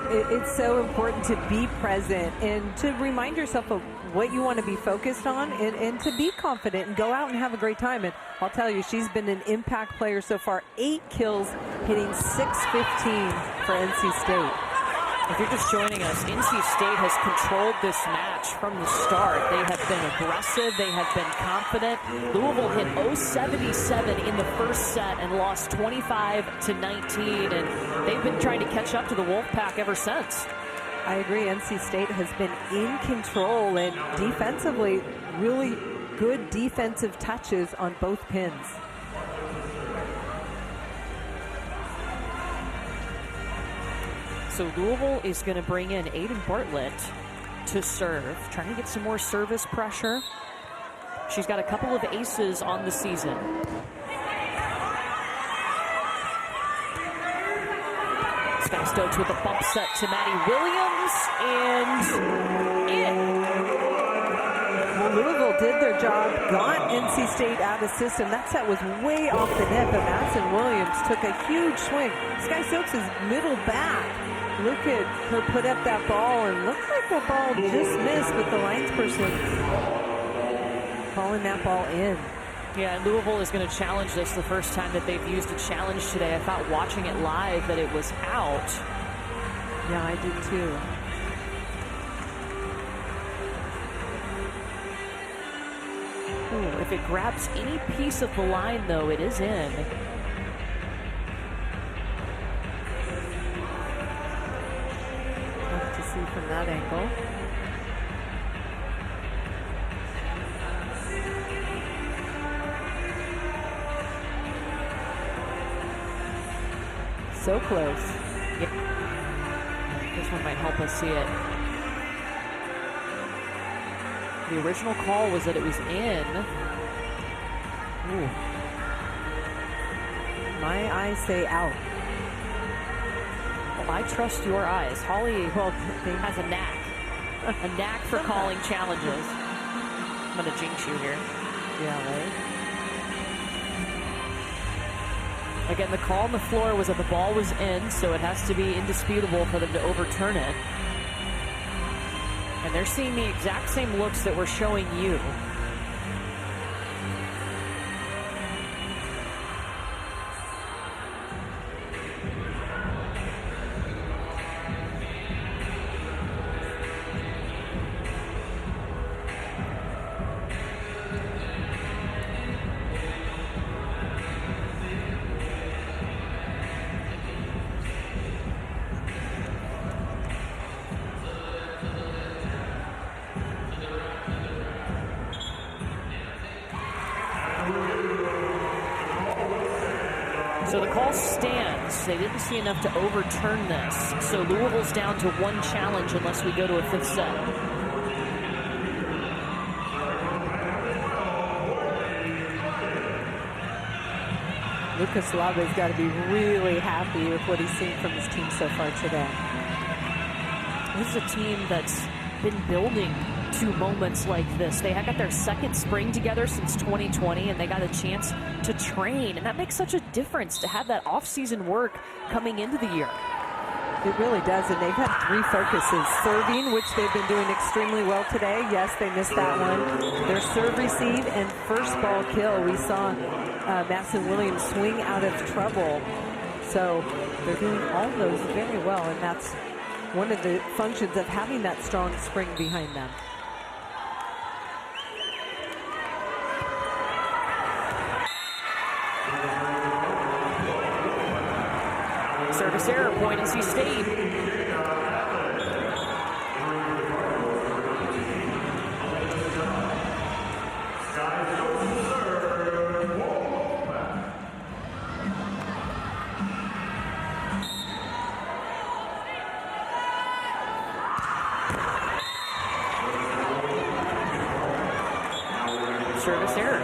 It's so important to be present and to remind yourself of what you want to be focused on, and to be confident and go out and have a great time. And I'll tell you, she's been an impact player so far. 8 kills, hitting .615 for NC State. If you're just joining us, NC State has controlled this match from the start. They have been aggressive. They have been confident. Louisville hit .077 in the first set and lost 25-19. And they've been trying to catch up to the Wolfpack ever since. I agree. NC State has been in control, and defensively, really good defensive touches on both pins. So Louisville is going to bring in Aiden Bartlett to serve, trying to get some more service pressure. She's got a couple of aces on the season. Sky Stokes with a bump set to Maddie Williams, and in. Well, Louisville did their job, got NC State out of system. That set was way off the net, but Madison Williams took a huge swing. Sky Stokes is middle back. Look at her put up that ball, and looked like that ball just missed, but the lines person calling that ball in. Yeah, Louisville is going to challenge this the first time that they've used a challenge today. I thought watching it live that it was out. Yeah, I did too. Ooh, if it grabs any piece of the line, though, it is in. Tough to see from that angle. So close. Yep. This one might help us see it. The original call was that it was in. Ooh. My eyes say out. Well, I trust your eyes. Holly has a knack for calling challenges. I'm going to jinx you here. Yeah, right? Again, the call on the floor was that the ball was in, so it has to be indisputable for them to overturn it. And they're seeing the exact same looks that we're showing you. So the call stands. They didn't see enough to overturn this. So Louisville's down to one challenge unless we go to a fifth set. Lucas Labe's got to be really happy with what he's seen from his team so far today. This is a team that's been building to moments like this. They got their second spring together since 2020, and they got a chance to train. And that makes such a difference to have that off-season work coming into the year. It really does, and they've had three focuses. Serving, which they've been doing extremely well today. Yes, they missed that one. Their serve receive and first ball kill. We saw Madison Williams swing out of trouble. So they're doing all those very well, and that's one of the functions of having that strong spring behind them. Service error, point NC State. Service error.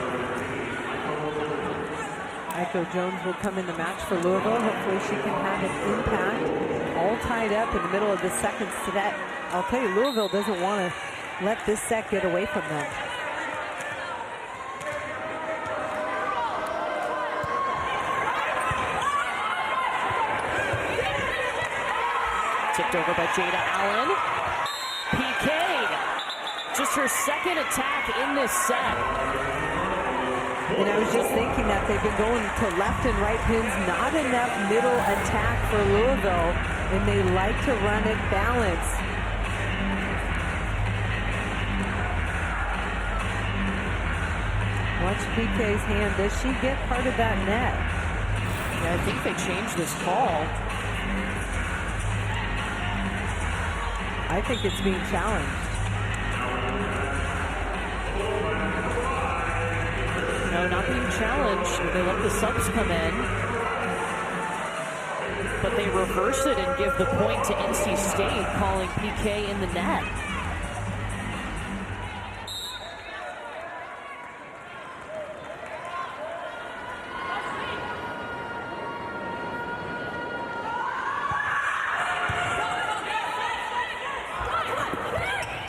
Echo Jones will come in the match for Louisville. Hopefully she can have an impact. All tied up in the middle of the second set. I'll tell you, Louisville doesn't want to let this set get away from them. Tipped over by Jada Allen. PK. Just her second attack in this set. And I was just thinking that they've been going to left and right pins, not enough middle attack for Louisville, and they like to run it balanced. Watch PK's hand. Does she get part of that net? Yeah, I think they changed this call. I think it's being challenged. No, not being challenged. They let the subs come in. But they reverse it and give the point to NC State, calling PK in the net.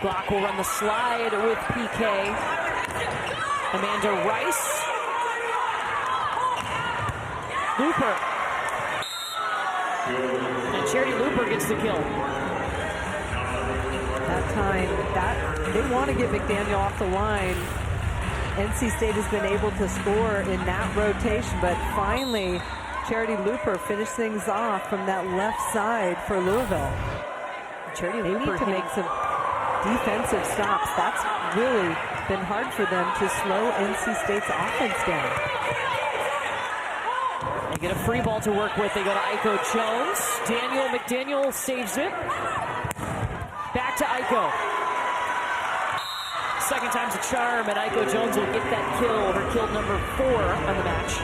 Glock will run the slide with PK. Amanda Rice. Looper. And Charity Looper gets the kill. That time, they want to get McDaniel off the line. NC State has been able to score in that rotation, but finally, Charity Looper finished things off from that left side for Louisville. Charity They Looper need to make some defensive stops. That's really been hard for them to slow NC State's offense down. They get a free ball to work with. They go to Aiko Jones. McDaniel saves it. Back to Aiko. Second time's a charm, and Aiko Jones will get that kill, her kill number 4 on the match.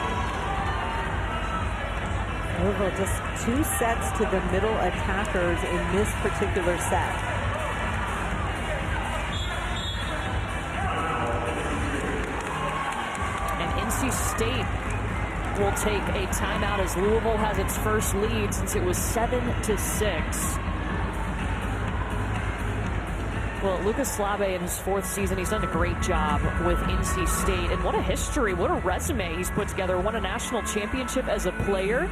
Louisville just 2 sets to the middle attackers in this particular set. And NC State will take a timeout as Louisville has its first lead since it was 7-6. Well, Lucas Slabe in his 4th season, he's done a great job with NC State. And what a history, what a resume he's put together. Won a national championship as a player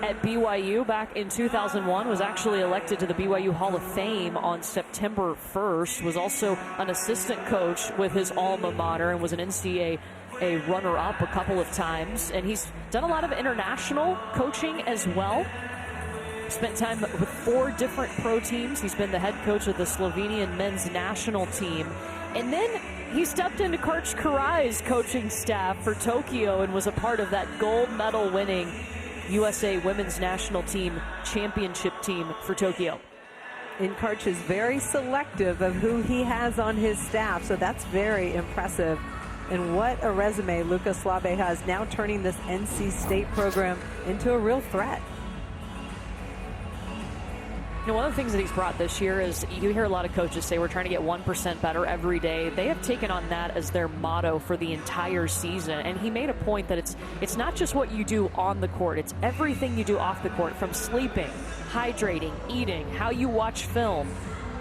at BYU back in 2001. Was actually elected to the BYU Hall of Fame on September 1st. Was also an assistant coach with his alma mater and was an NCAA runner-up a couple of times. And he's done a lot of international coaching as well. Spent time with 4 different pro teams. He's been the head coach of the Slovenian men's national team. And then he stepped into Karch Karai's coaching staff for Tokyo and was a part of that gold medal winning USA women's national team championship team for Tokyo. And Karch is very selective of who he has on his staff, so that's very impressive. And what a resume Lucas Slabe has, now turning this NC State program into a real threat. You know, one of the things that he's brought this year is you hear a lot of coaches say we're trying to get 1% better every day. They have taken on that as their motto for the entire season. And he made a point that it's not just what you do on the court. It's everything you do off the court, from sleeping, hydrating, eating, how you watch film.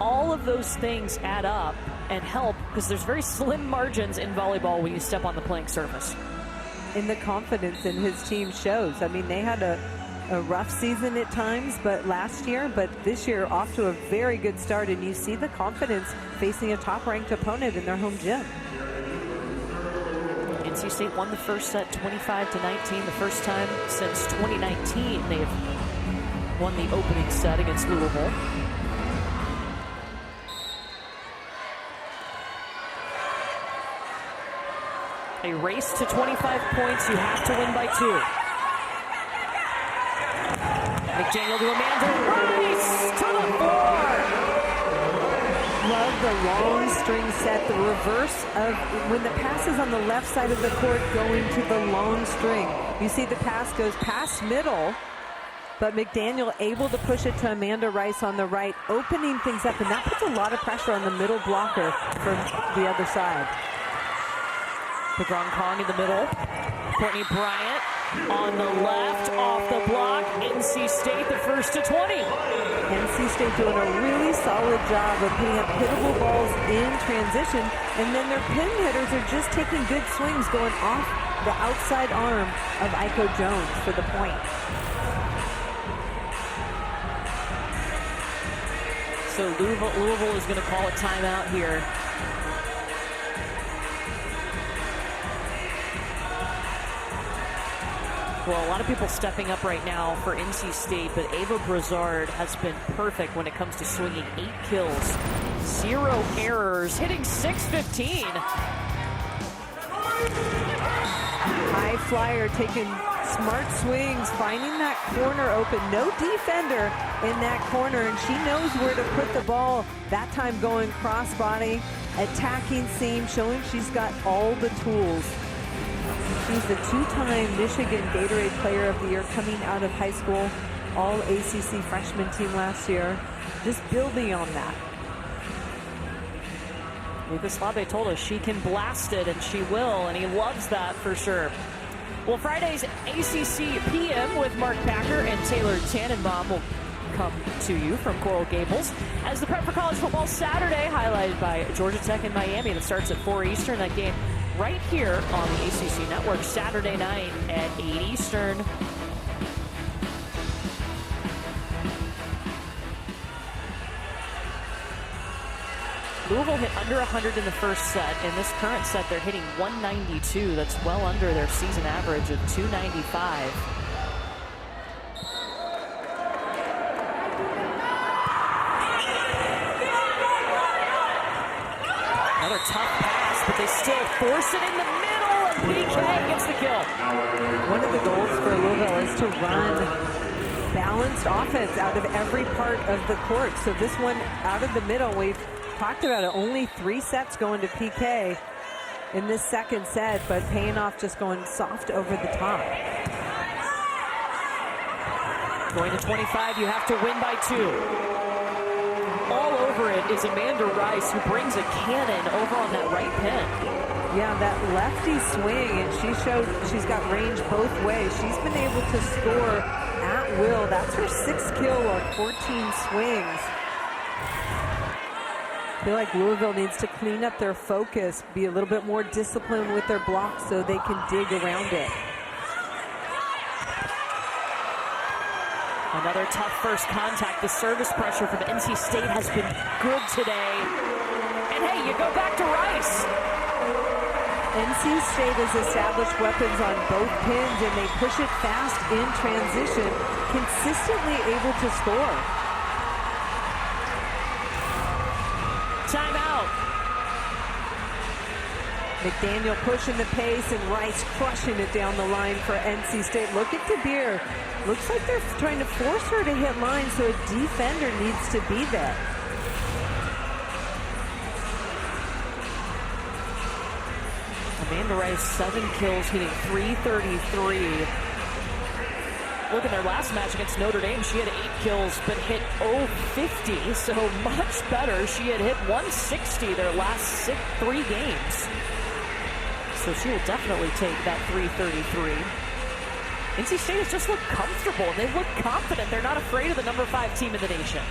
All of those things add up and help, because there's very slim margins in volleyball when you step on the playing surface. And the confidence in his team shows. I mean, they had a rough season at times, but this year off to a very good start, and you see the confidence facing a top-ranked opponent in their home gym. NC State won the first set 25-19, the first time since 2019 they've won the opening set against Louisville. A race to 25 points, you have to win by 2. McDaniel to Amanda Rice to the floor. Love the long string set, the reverse of when the pass is on the left side of the court going to the long string. You see the pass goes past middle, but McDaniel able to push it to Amanda Rice on the right, opening things up, and that puts a lot of pressure on the middle blocker from the other side. Pagron Kong in the middle. Courtney Bryant on the left, off the block. NC State the first to 20. NC State doing a really solid job of putting up hittable balls in transition, and then their pin hitters are just taking good swings going off the outside arm of Aiko Jones for the point. So Louisville is going to call a timeout here. Well, a lot of people stepping up right now for NC State, but Ava Brazard has been perfect when it comes to swinging 8 kills, 0 errors, hitting .615. High flyer taking smart swings, finding that corner open. No defender in that corner, and she knows where to put the ball. That time going crossbody, attacking seam, showing she's got all the tools. She's the 2-time Michigan Gatorade Player of the Year coming out of high school, all ACC freshman team last year. Just building on that. Lucas Slabe told us she can blast it, and she will, and he loves that for sure. Well, Friday's ACC PM with Mark Packer and Taylor Tannenbaum will come to you from Coral Gables as the prep for college football Saturday, highlighted by Georgia Tech and Miami. That starts at 4 Eastern. That game right here on the ACC Network Saturday night at 8 Eastern. Louisville hit under 100 in the first set. In this current set, they're hitting 192. That's well under their season average of 295. Another tough pass, but they still force it in the middle, and PK gets the kill. One of the goals for Louisville is to run balanced offense out of every part of the court. So this one out of the middle, we've talked about it, only 3 sets going to PK in this second set, but paying off just going soft over the top. Going to 25, you have to win by 2. All over it is Amanda Rice, who brings a cannon over on that right pin. Yeah, that lefty swing, and she showed she's got range both ways. She's been able to score at will. That's her 6th kill on 14 swings. I feel like Louisville needs to clean up their focus, be a little bit more disciplined with their blocks so they can dig around it. Another tough first contact. The service pressure from NC State has been good today. And hey, you go back to Rice. NC State has established weapons on both pins, and they push it fast in transition, consistently able to score. Timeout. McDaniel pushing the pace, and Rice crushing it down the line for NC State. Look at DeBeer. Looks like they're trying to force her to hit line, so a defender needs to be there. Amanda Rice, 7 kills, hitting .333. Look at their last match against Notre Dame. She had 8 kills, but hit .050, so much better. She had hit .160 their last 3 games. So she will definitely take that .333. NC State has just looked comfortable. They look confident. They're not afraid of the number 5 team in the nation.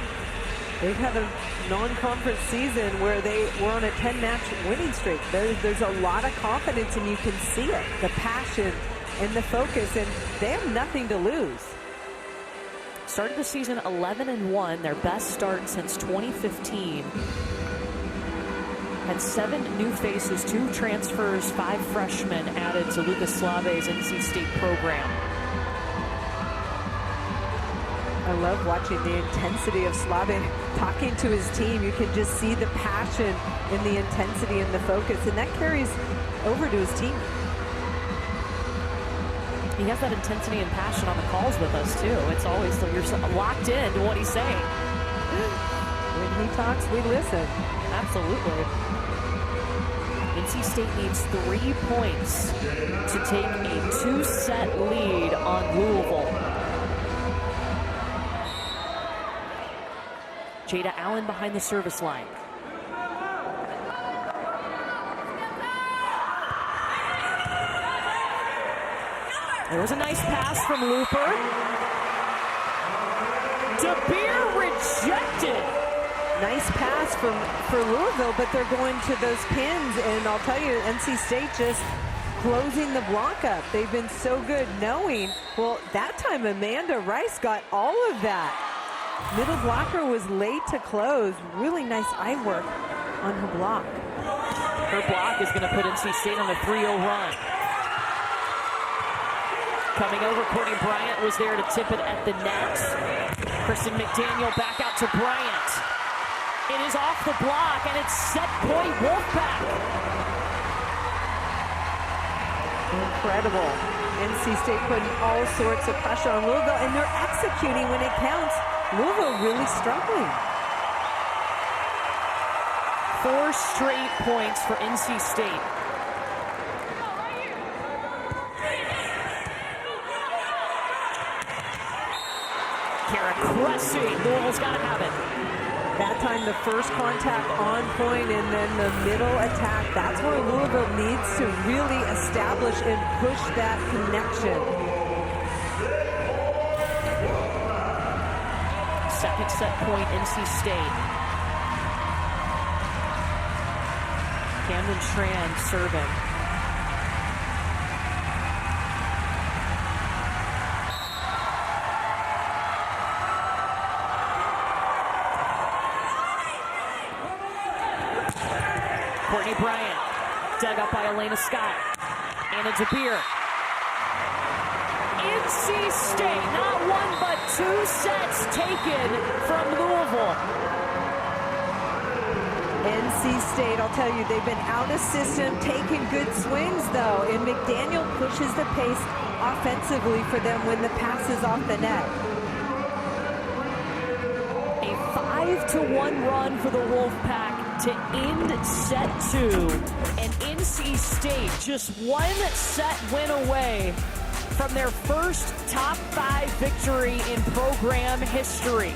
They've had a non-conference season where they were on a 10-match winning streak. There's a lot of confidence, and you can see it, the passion and the focus, and they have nothing to lose. Started the season 11-1, their best start since 2015. Had 7 new faces, 2 transfers, 5 freshmen added to Lucas Slave's NC State program. I love watching the intensity of Slave talking to his team. You can just see the passion and the intensity and the focus, and that carries over to his team. He has that intensity and passion on the calls with us, too. It's always, you're locked in to what he's saying. When he talks, we listen. Absolutely. NC State needs 3 points to take a 2-set lead on Louisville. Jada Allen behind the service line. There was a nice pass from Looper. DeBeer rejected. Nice pass for Louisville, but they're going to those pins, and I'll tell you, NC State just closing the block up. They've been so good knowing, well, that time Amanda Rice got all of that. Middle blocker was late to close. Really nice eye work on her block. Her block is going to put NC State on a 3-0 run. Coming over, Courtney Bryant was there to tip it at the net. Kristen McDaniel back out to Bryant. It is off the block, and it's set point Wolfpack. Incredible. NC State putting all sorts of pressure on Louisville, and they're executing when it counts. Louisville really struggling. 4 straight points for NC State. Kara Cressy, Louisville's got to have it. That time the first contact on point, and then the middle attack. That's where Louisville needs to really establish and push that connection. point NC State. Camden Tran serving. Courtney Bryant, dug up by Elena Scott. Anna DeBeer. NC State, not one but 2 sets taken from Louisville. NC State, I'll tell you, they've been out of system, taking good swings though, and McDaniel pushes the pace offensively for them when the pass is off the net. A 5-1 run for the Wolfpack to end set 2, and NC State just 1 set win away from their first top 5 victory in program history.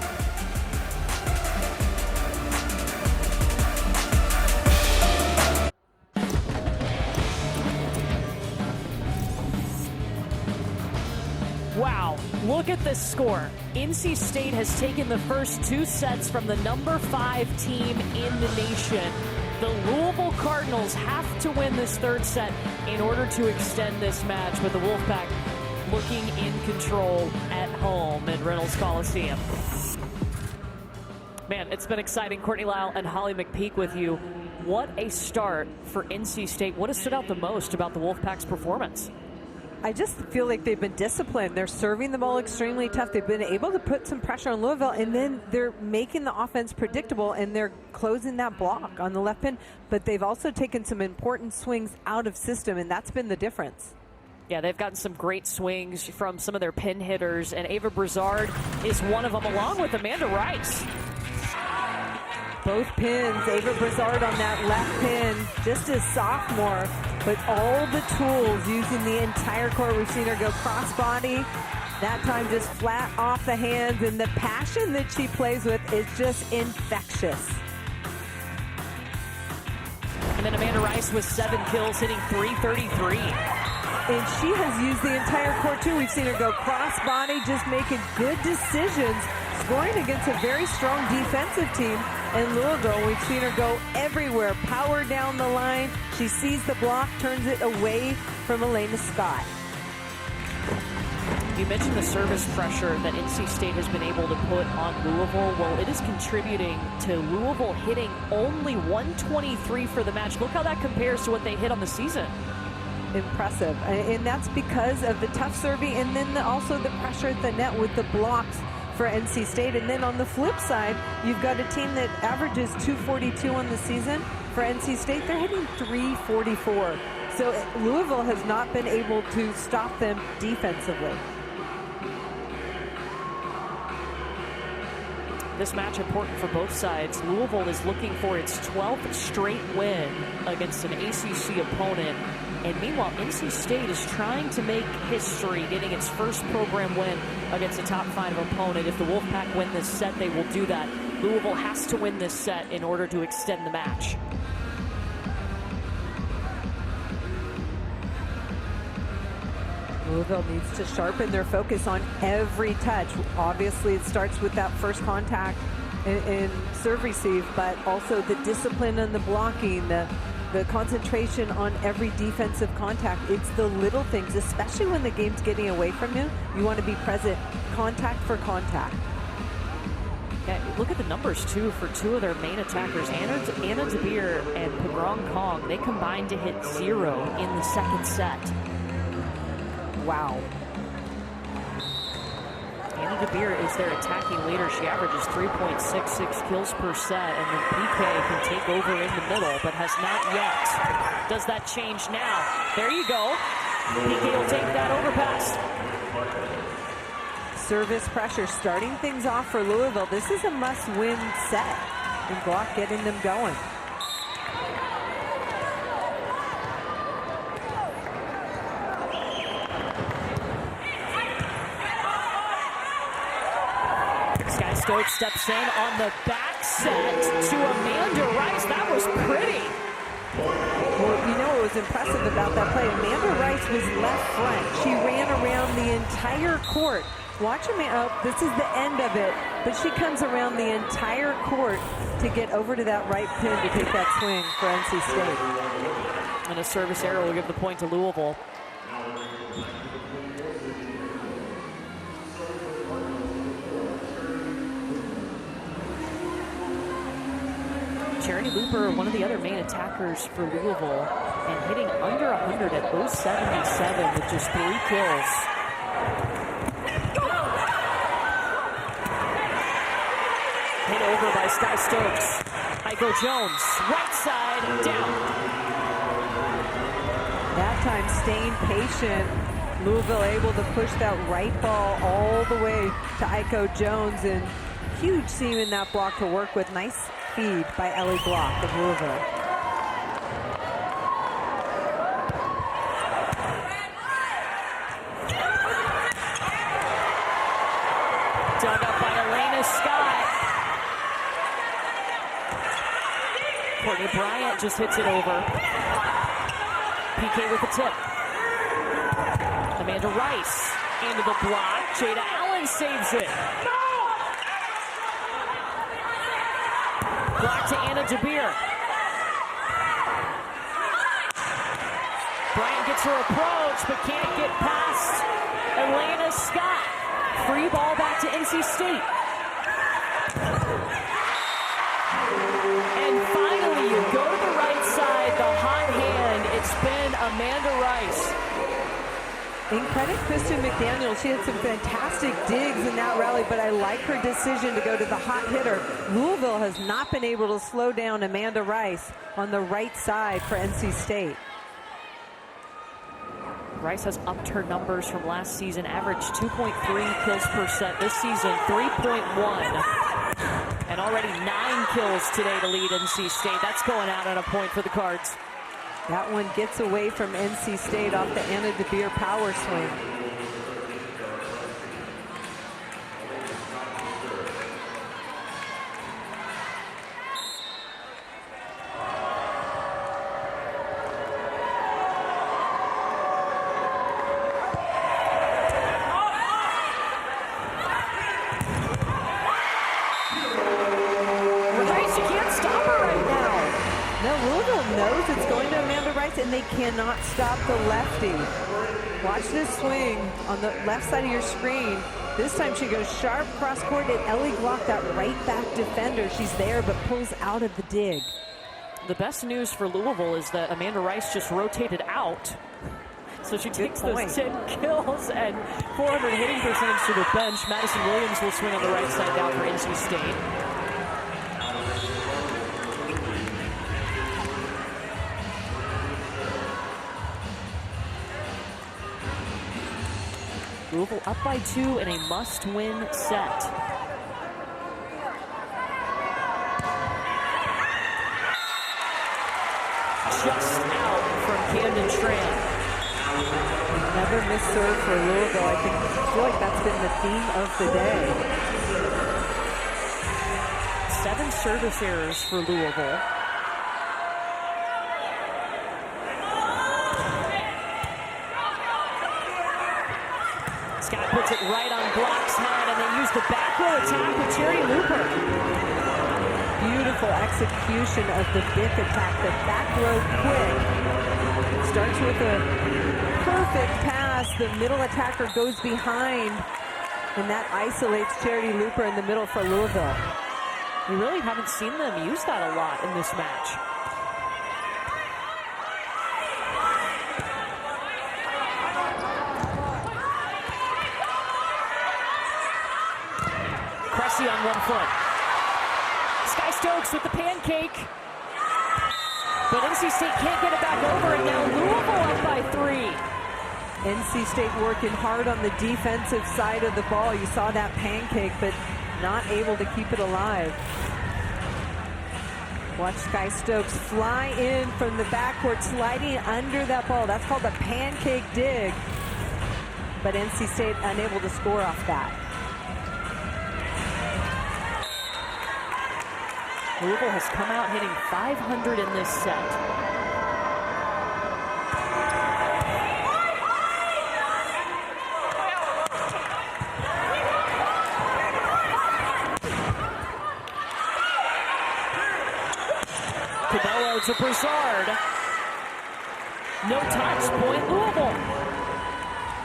Wow, look at this score. NC State has taken the first 2 sets from the number 5 team in the nation. The Louisville Cardinals have to win this 3rd set in order to extend this match, but the Wolfpack looking in control at home at Reynolds Coliseum. Man, it's been exciting. Courtney Lyle and Holly McPeak with you. What a start for NC State. What has stood out the most about the Wolfpack's performance? I just feel like they've been disciplined. They're serving the ball extremely tough. They've been able to put some pressure on Louisville, and then they're making the offense predictable, and they're closing that block on the left pin. But they've also taken some important swings out of system, and that's been the difference. Yeah, they've gotten some great swings from some of their pin hitters, and Ava Brizard is one of them, along with Amanda Rice. Both pins, Ava Brizard on that left pin, just a sophomore, but all the tools using the entire court. We've seen her go crossbody, that time just flat off the hands, and the passion that she plays with is just infectious. And then Amanda Rice with 7 kills, hitting .333. And she has used the entire court too. We've seen her go crossbody, just making good decisions, scoring against a very strong defensive team. And Louisville, we've seen her go everywhere, power down the line. She sees the block, turns it away from Elena Scott. You mentioned the service pressure that NC State has been able to put on Louisville. Well, it is contributing to Louisville hitting only 123 for the match. Look how that compares to what they hit on the season. Impressive. And that's because of the tough serving, and then also the pressure at the net with the blocks for NC State. And then on the flip side, you've got a team that averages 242 on the season. For NC State, they're hitting 344. So Louisville has not been able to stop them defensively. This match important for both sides. Louisville is looking for its 12th straight win against an ACC opponent. And meanwhile, NC State is trying to make history, getting its first program win against a top 5 opponent. If the Wolfpack win this set, they will do that. Louisville has to win this set in order to extend the match. Louisville needs to sharpen their focus on every touch. Obviously, it starts with that first contact in serve receive, but also the discipline and the blocking, the concentration on every defensive contact. It's the little things, especially when the game's getting away from you. You want to be present, contact for contact. Yeah, look at the numbers, too, for 2 of their main attackers. Anna DeBeer and Pagrong Kong, they combined to hit 0 in the 2nd set. Wow. Anna DeBeer is their attacking leader. She averages 3.66 kills per set, and then PK can take over in the middle, but has not yet. Does that change now? There you go. PK will take that overpass. Service pressure starting things off for Louisville. This is a must-win set, and Glock getting them going. Stokes steps in on the back set to Amanda Rice. That was pretty. Well, you know what was impressive about that play? Amanda Rice was left front. She ran around the entire court. Watch Amanda. Oh, this is the end of it. but she comes around the entire court to get over to that right pin to take that swing for NC State. And a service error will give the point to Louisville. Charity Looper, one of the other main attackers for Louisville, and hitting under 100 at 0.77 with just 3 kills. Hit over by Sky Stokes. Aiko Jones, right side, down. That time staying patient. Louisville able to push that right ball all the way to Aiko Jones, and huge seam in that block to work with. Nice feed by Ellie Glock of Louisville. Dug up by Elena Scott. Courtney Bryant just hits it over. PK with the tip. Amanda Rice into the block. Jada Allen saves it. Block to Anna DeBeer. Bryant gets her approach, but can't get past Elena Scott. Free ball back to NC State. And finally, you go to the right side, the hot hand. It's been Amanda Rice. In credit Kristen McDaniel, she had some fantastic digs in that rally, but I like her decision to go to the hot hitter. Louisville has not been able to slow down Amanda Rice on the right side for NC State. Rice has upped her numbers from last season, averaged 2.3 kills per set. This season, 3.1. And already 9 kills today to lead NC State. That's going out on a point for the Cards. That one gets away from NC State off the Anna DeBeer power swing. And they cannot stop the lefty. Watch this swing on the left side of your screen. This time she goes sharp cross court at Ellie Glock, that right back defender. She's there but pulls out of the dig. The best news for Louisville is that Amanda Rice just rotated out. So she takes those 10 kills and 400 hitting percentage to the bench. Madison Williams will swing on the right side down for NC State. Louisville up by 2 in a must-win set. Just out from Camden Tran. Never miss serve for Louisville. I feel like that's been the theme of the day. 7 service errors for Louisville. Scott puts it right on Glock's head, and they use the back row attack with Charity Looper. Beautiful execution of the Bick attack. The back row quick. Starts with a perfect pass. The middle attacker goes behind, and that isolates Charity Looper in the middle for Louisville. We really haven't seen them use that a lot in this match. Cressy on one foot. Sky Stokes with the pancake. But NC State can't get it back over, and now Louisville up by 3. NC State working hard on the defensive side of the ball. You saw that pancake, but not able to keep it alive. Watch Sky Stokes fly in from the backcourt, sliding under that ball. That's called a pancake dig. But NC State unable to score off that. Louisville has come out hitting .500 in this set. Cabello to Broussard. No touch, point Louisville.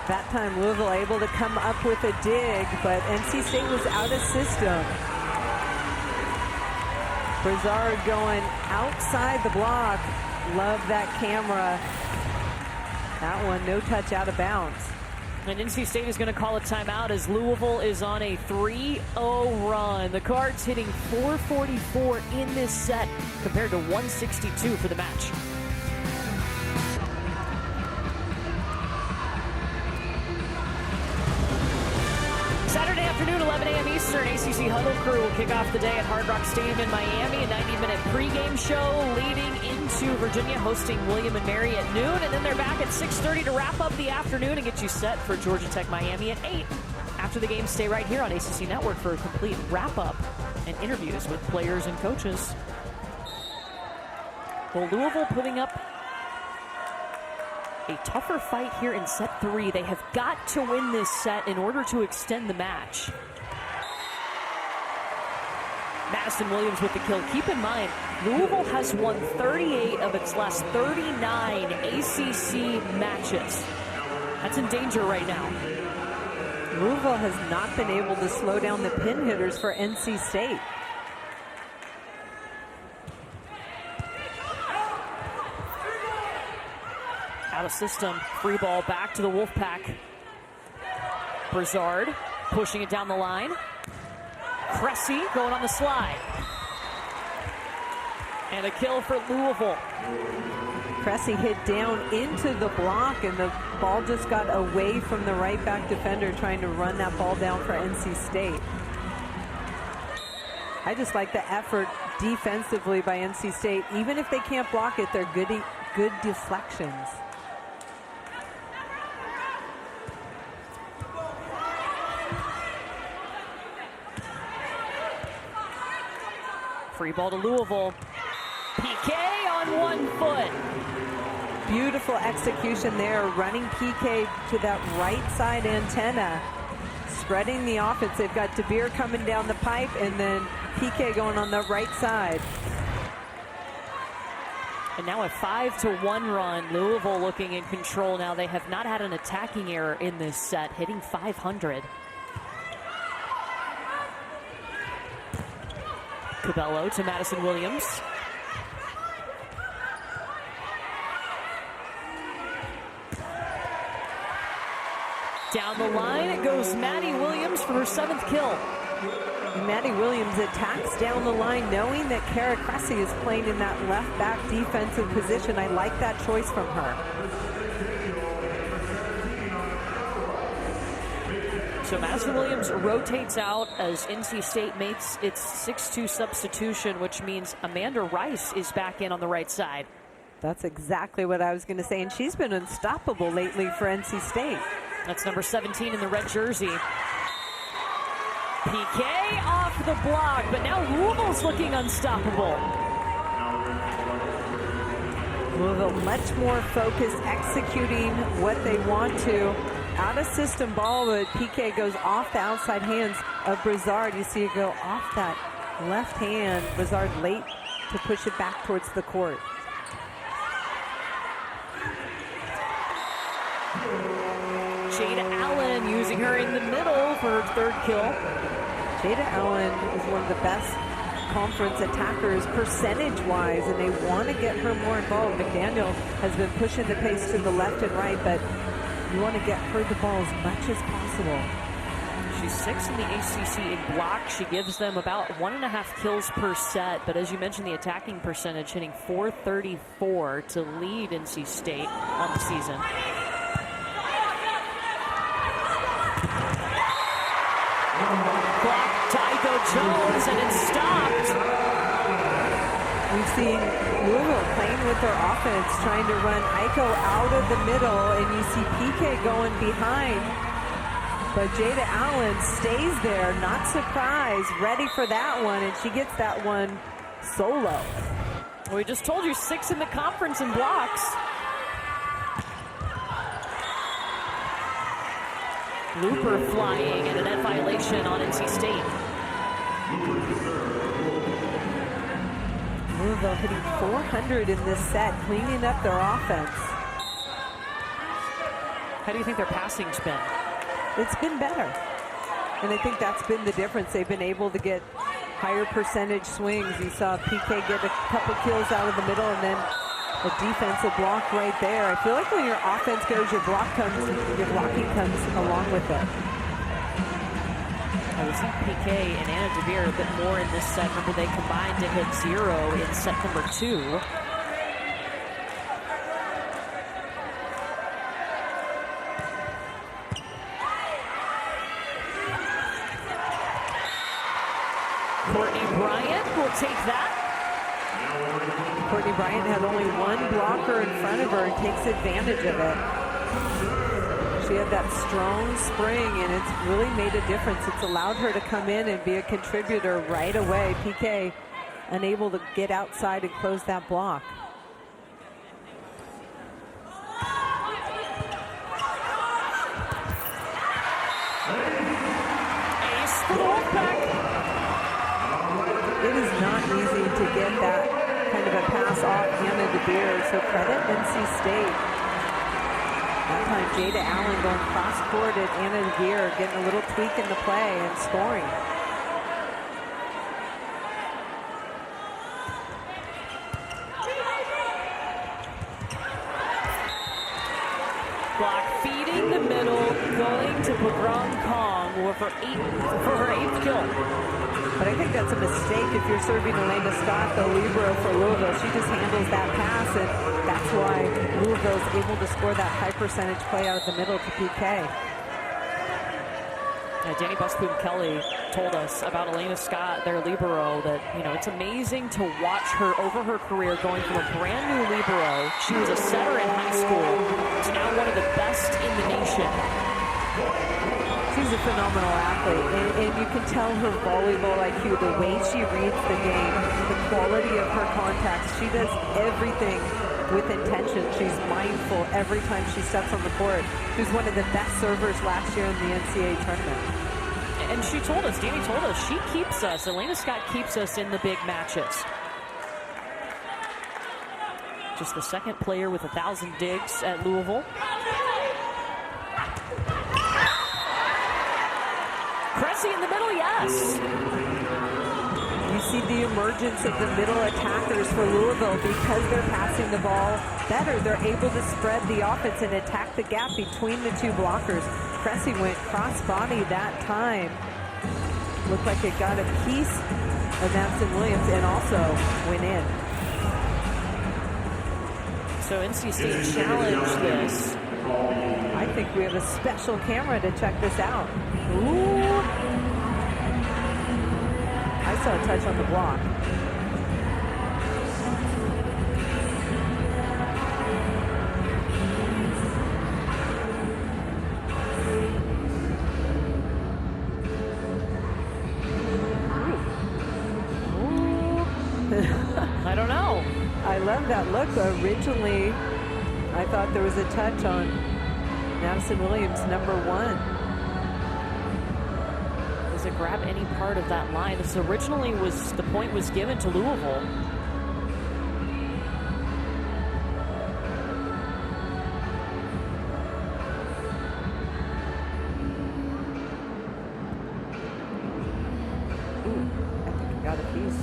That time Louisville able to come up with a dig, but NC State was out of system. Broussard going outside the block. Love that camera. That one, no touch, out of bounds. And NC State is going to call a timeout as Louisville is on a 3-0 run. The Cards hitting 444 in this set compared to 162 for the match. Saturday afternoon, 11 a.m. Eastern, ACC Huddle Crew will kick off the day at Hard Rock Stadium in Miami. A 90-minute pregame show leading into Virginia, hosting William & Mary at noon. And then they're back at 6:30 to wrap up the afternoon and get you set for Georgia Tech Miami at 8. After the game, stay right here on ACC Network for a complete wrap-up and interviews with players and coaches. Well, Louisville putting up a tougher fight here in set 3. They have got to win this set in order to extend the match. Madison Williams with the kill. Keep in mind, Louisville has won 38 of its last 39 ACC matches. That's in danger right now. Louisville has not been able to slow down the pin hitters for NC State. Out of system, free ball back to the Wolfpack. Broussard pushing it down the line. Cressy going on the slide. And a kill for Louisville. Cressy hit down into the block, and the ball just got away from the right back defender trying to run that ball down for NC State. I just like the effort defensively by NC State. Even if they can't block it, they're good deflections. Free ball to Louisville. PK on 1 foot. Beautiful execution there, running PK to that right side antenna, spreading the offense. They've got DeBeer coming down the pipe, and then PK going on the right side. And now a 5-1 run. Louisville looking in control now. They have not had an attacking error in this set, hitting .500. Cabello to Madison Williams. Down the line it goes Maddie Williams for her 7th kill. And Maddie Williams attacks down the line knowing that Kara Cressy is playing in that left back defensive position. I like that choice from her. So Madison Williams rotates out as NC State makes its 6-2 substitution, which means Amanda Rice is back in on the right side. That's exactly what I was going to say, and she's been unstoppable lately for NC State. That's number 17 in the red jersey. PK off the block, but now Louisville's looking unstoppable. Louisville much more focused, executing what they want to. Out of system ball, but PK goes off the outside hands of Broussard. You see it go off that left hand. Broussard late to push it back towards the court. Jada Allen using her in the middle for her 3rd kill. Jada Allen is one of the best conference attackers percentage-wise, and they want to get her more involved. McDaniel has been pushing the pace to the left and right, but you want to get her the ball as much as possible. She's 6th in the ACC in blocks. She gives them about 1.5 kills per set, but as you mentioned, the attacking percentage hitting .434 to lead NC State on the season. Block Tycho Jones, and it's stopped. We've seen Louisville playing with their offense, trying to run Aiko out of the middle, and you see PK going behind. But Jada Allen stays there, not surprised, ready for that one, and she gets that one solo. Well, we just told you 6th in the conference in blocks. Looper flying and a net violation on NC State. Louisville hitting .400 in this set, cleaning up their offense. How do you think their passing's been? It's been better. And I think that's been the difference. They've been able to get higher percentage swings. You saw PK get a couple kills out of the middle and then a defensive block right there. I feel like when your offense goes, your blocking comes along with it. I was seeing PK and Anna DeVere a bit more in this set. Remember, they combined to hit 0 in set number 2. Courtney Bryant will take that. Courtney Bryant had only one blocker in front of her and takes advantage of it. She had that strong spring, and it's really made a difference. It's allowed her to come in and be a contributor right away. PK unable to get outside and close that block. Ace for the Wolfpack. It is not easy to get that kind of a pass off Anna DeVere, so credit NC State. That time Jada Allen going cross court at Anna DeVere, getting a little tweak in the play and scoring. Block feeding the middle, going to Pagron Kong for her 8th kill. But I think that's a mistake if you're serving Elena Scott, the libero for Louisville. She just handles that pass, and that's why Louisville's able to score that high percentage play out of the middle to PK. Danny Busboom-Kelly told us about Elena Scott, their libero, that, you know, it's amazing to watch her over her career going from a brand new libero. She was a setter in high school to now one of the best in the nation. She's a phenomenal athlete, and you can tell her volleyball IQ, the way she reads the game, the quality of her contacts. She does everything with intention. She's mindful every time she steps on the court. She was one of the best servers last year in the NCAA tournament. And she told us, Danny told us, she keeps us, Elena Scott keeps us in the big matches. Just the second player with 1,000 digs at Louisville. Cressy in the middle, yes. You see the emergence of the middle attackers for Louisville because they're passing the ball better. They're able to spread the offense and attack the gap between the two blockers. Cressy went cross-body that time. Looked like it got a piece of Madison Williams and also went in. So NC State challenged this. I think we have a special camera to check this out. Ooh. I saw a touch on the block. I don't know. I love that look. Originally, I thought there was a touch on Madison Williams, number 1. Does it grab any part of that line? This originally was, the point was given to Louisville. Ooh, I think he got a piece.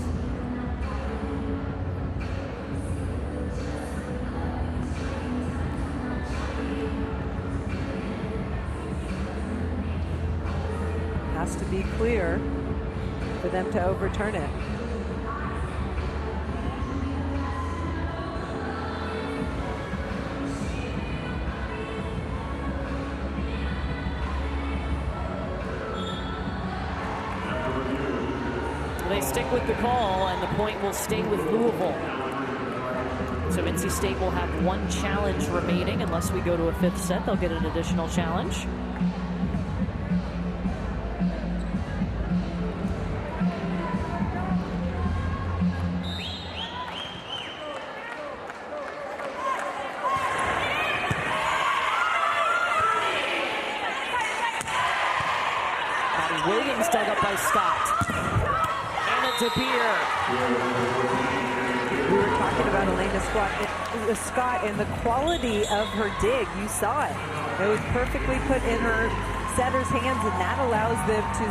Has to be clear for them to overturn it. They stick with the call, and the point will stay with Louisville. So NC State will have 1 challenge remaining. Unless we go to a 5th set, they'll get an additional challenge. Williams dug up by Scott. Anna DeVere. Serena Scott, and the quality of her dig, you saw it. It was perfectly put in her setter's hands, and that allows them to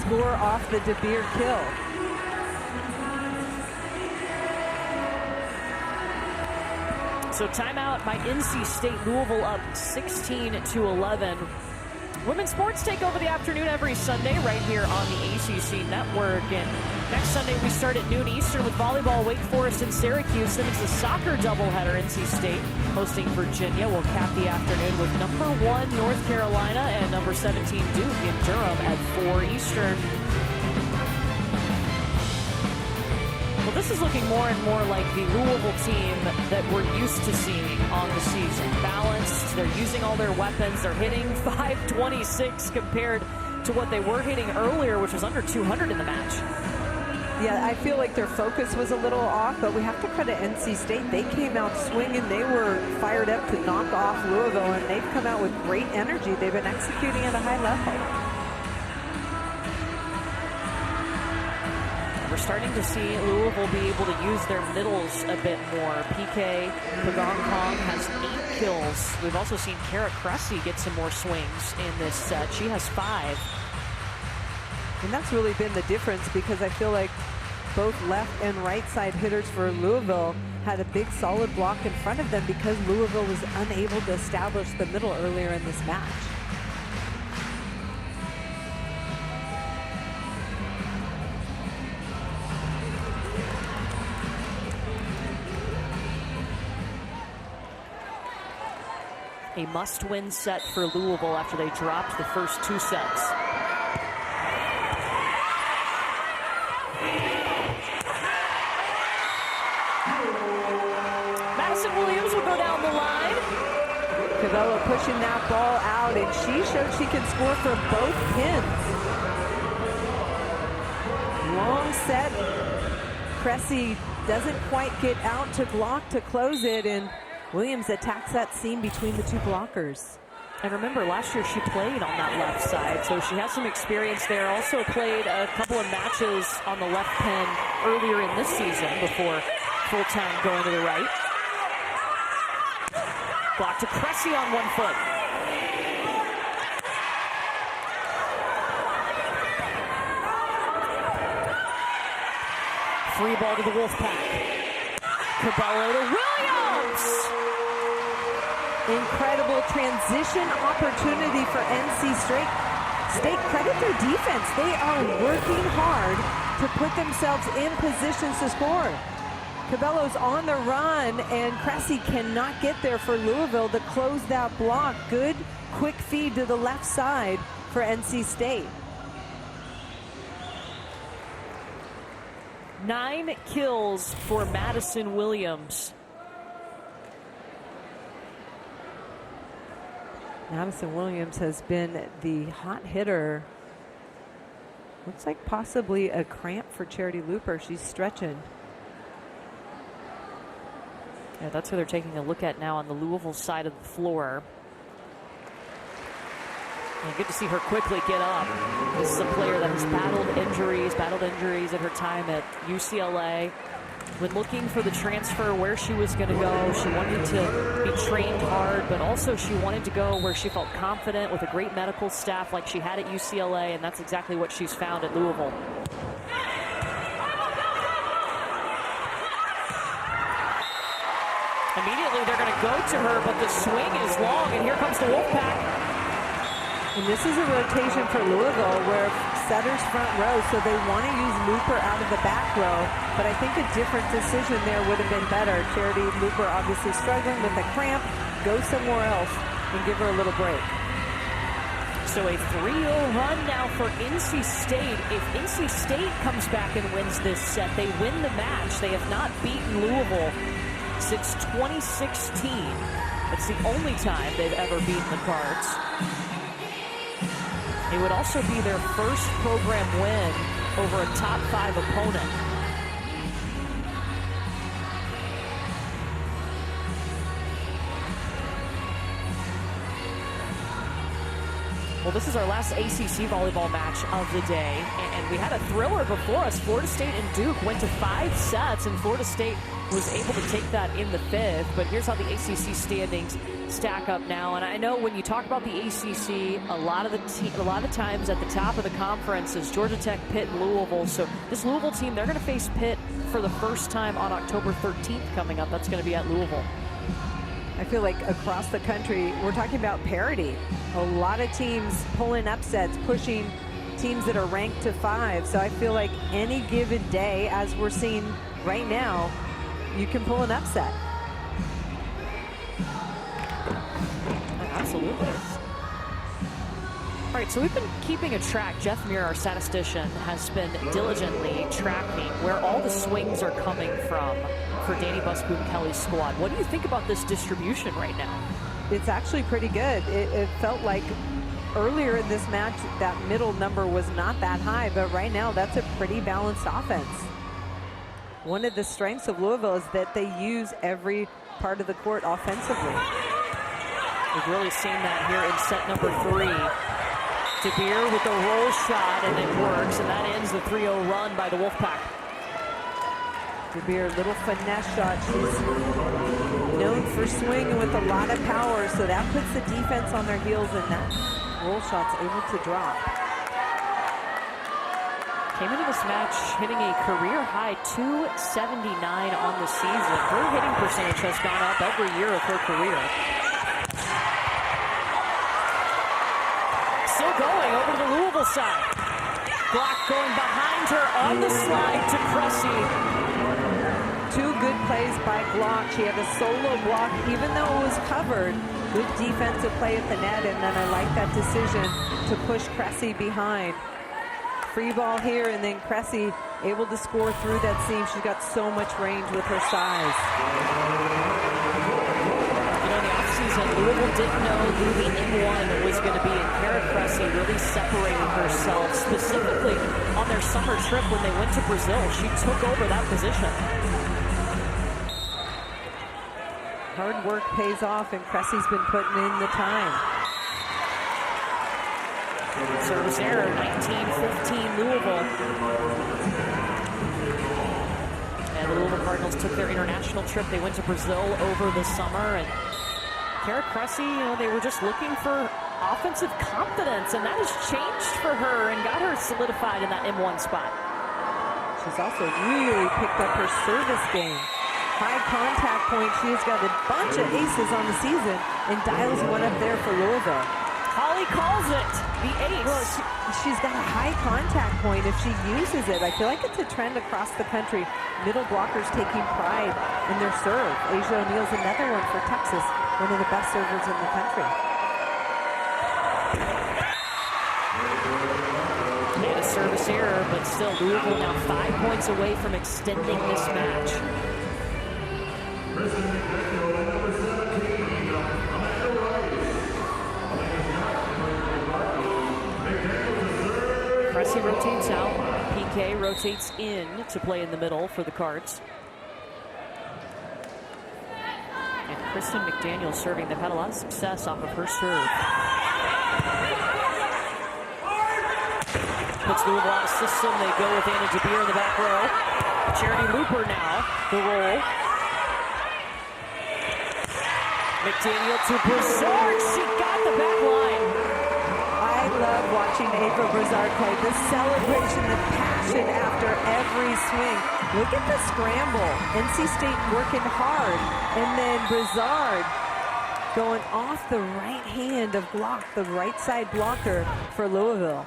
score off the De Beer kill. So timeout by NC State. Louisville up 16-11. Women's sports take over the afternoon every Sunday right here on the ACC Network. And next Sunday we start at noon Eastern with volleyball, Wake Forest and Syracuse. Then it's a soccer doubleheader. NC State hosting Virginia. We'll cap the afternoon with number 1 North Carolina and number 17 Duke in Durham at 4 Eastern. Well, this is looking more and more like the Louisville team that we're used to seeing on the season. Balanced, they're using all their weapons, they're hitting .526 compared to what they were hitting earlier, which was under 200 in the match. Yeah, I feel like their focus was a little off, but we have to credit NC State. They came out swinging. They were fired up to knock off Louisville, and they've come out with great energy. They've been executing at a high level. We're starting to see Louisville be able to use their middles a bit more. PK Pagong has 8 kills. We've also seen Kara Cressy get some more swings in this set. She has 5. And that's really been the difference, because I feel like both left and right side hitters for Louisville had a big solid block in front of them because Louisville was unable to establish the middle earlier in this match. A must-win set for Louisville after they dropped the first 2 sets. Madison Williams will go down the line. Cabello pushing that ball out, and she showed she can score from both pins. Long set. Cressy doesn't quite get out to block to close it, and Williams attacks that seam between the 2 blockers. And remember, last year she played on that left side, so she has some experience there. Also played a couple of matches on the left pin earlier in this season before full-time going to the right. Block to Cressy on 1 foot. Free ball to the Wolfpack. Cabello to Williams! Incredible transition opportunity for NC State. Credit their defense. They are working hard to put themselves in positions to score. Cabello's on the run, and Cressy cannot get there for Louisville to close that block. Good quick feed to the left side for NC State. 9 kills for Madison Williams. Madison Williams has been the hot hitter. Looks like possibly a cramp for Charity Looper. She's stretching. Yeah, that's who they're taking a look at now on the Louisville side of the floor. And good to see her quickly get up. This is a player that has battled injuries at her time at UCLA. When looking for the transfer, where she was going to go, she wanted to be trained hard, but also she wanted to go where she felt confident with a great medical staff like she had at UCLA, and that's exactly what she's found at Louisville. Immediately they're going to go to her, but the swing is long, and here comes the Wolfpack. And this is a rotation for Louisville where setters front row, so they want to use Looper out of the back row, but I think a different decision there would have been better. Charity Looper obviously struggling with a cramp. Go somewhere else and give her a little break. So a 3-0 run now for NC State. If NC State comes back and wins this set, they win the match. They have not beaten Louisville since 2016. It's the only time they've ever beaten the Cards. It would also be their first program win over a top 5 opponent. Well, this is our last ACC volleyball match of the day, and we had a thriller before us. Florida State and Duke went to 5 sets, and Florida State was able to take that in the 5th, but here's how the ACC standings stack up now. And I know when you talk about the ACC, a lot of times at the top of the conference is Georgia Tech, Pitt, and Louisville. So this Louisville team, they're going to face Pitt for the first time on October 13th coming up. That's going to be at Louisville. I feel like across the country, we're talking about parity. A lot of teams pulling upsets, pushing teams that are ranked to 5. So I feel like any given day, as we're seeing right now, you can pull an upset. Absolutely. All right, so we've been keeping a track. Jeff Muir, our statistician, has been diligently tracking where all the swings are coming from for Danny Busboom Kelly's squad. What do you think about this distribution right now? It's actually pretty good. It felt like earlier in this match, that middle number was not that high, but right now that's a pretty balanced offense. One of the strengths of Louisville is that they use every part of the court offensively. We've really seen that here in set number 3. De Beer with the roll shot, and it works, and that ends the 3-0 run by the Wolfpack. De Beer, little finesse shot. She's known for swinging with a lot of power, so that puts the defense on their heels, and that roll shot's able to drop. Came into this match hitting a career-high 279 on the season. Her hitting percentage has gone up every year of her career. Still going over to the Louisville side. Glock going behind her on the slide to Cressy. 2 good plays by Glock. She had a solo block, even though it was covered. Good defensive play at the net, and then I like that decision to push Cressy behind. Free ball here, and then Cressy able to score through that seam. She's got so much range with her size. You know, in the offseason, Louisville didn't know who the M1 was going to be, and Kara Cressy really separated herself, specifically on their summer trip when they went to Brazil. She took over that position. Hard work pays off, and Cressy's been putting in the time. Service error, 19-15 Louisville. And the Louisville Cardinals took their international trip. They went to Brazil over the summer, and Kara Cressy, you know, they were just looking for offensive confidence, and that has changed for her and got her solidified in that M1 spot. She's also really picked up her service game. High contact point. She has got a bunch of aces on the season and dials one up there for Louisville. Holly calls it the ace. Well, she's got a high contact point if she uses it. I feel like it's a trend across the country. Middle blockers taking pride in their serve. Asia O'Neill's another one for Texas, one of the best servers in the country. And a service error, but still Louisville now 5 points away from extending this match. Cressy rotates out. PK rotates in to play in the middle for the Cards. And Kristen McDaniel serving. They've had a lot of success off of her serve. Puts Louisville out of system. They go with Anna De Beer in the back row. Charity Looper now, the roll. McDaniel to Broussard. She got the back line. I love watching Ava Broussard play. The celebration, the passion after every swing. Look at the scramble. NC State working hard. And then Broussard going off the right hand of Glock, the right side blocker for Louisville.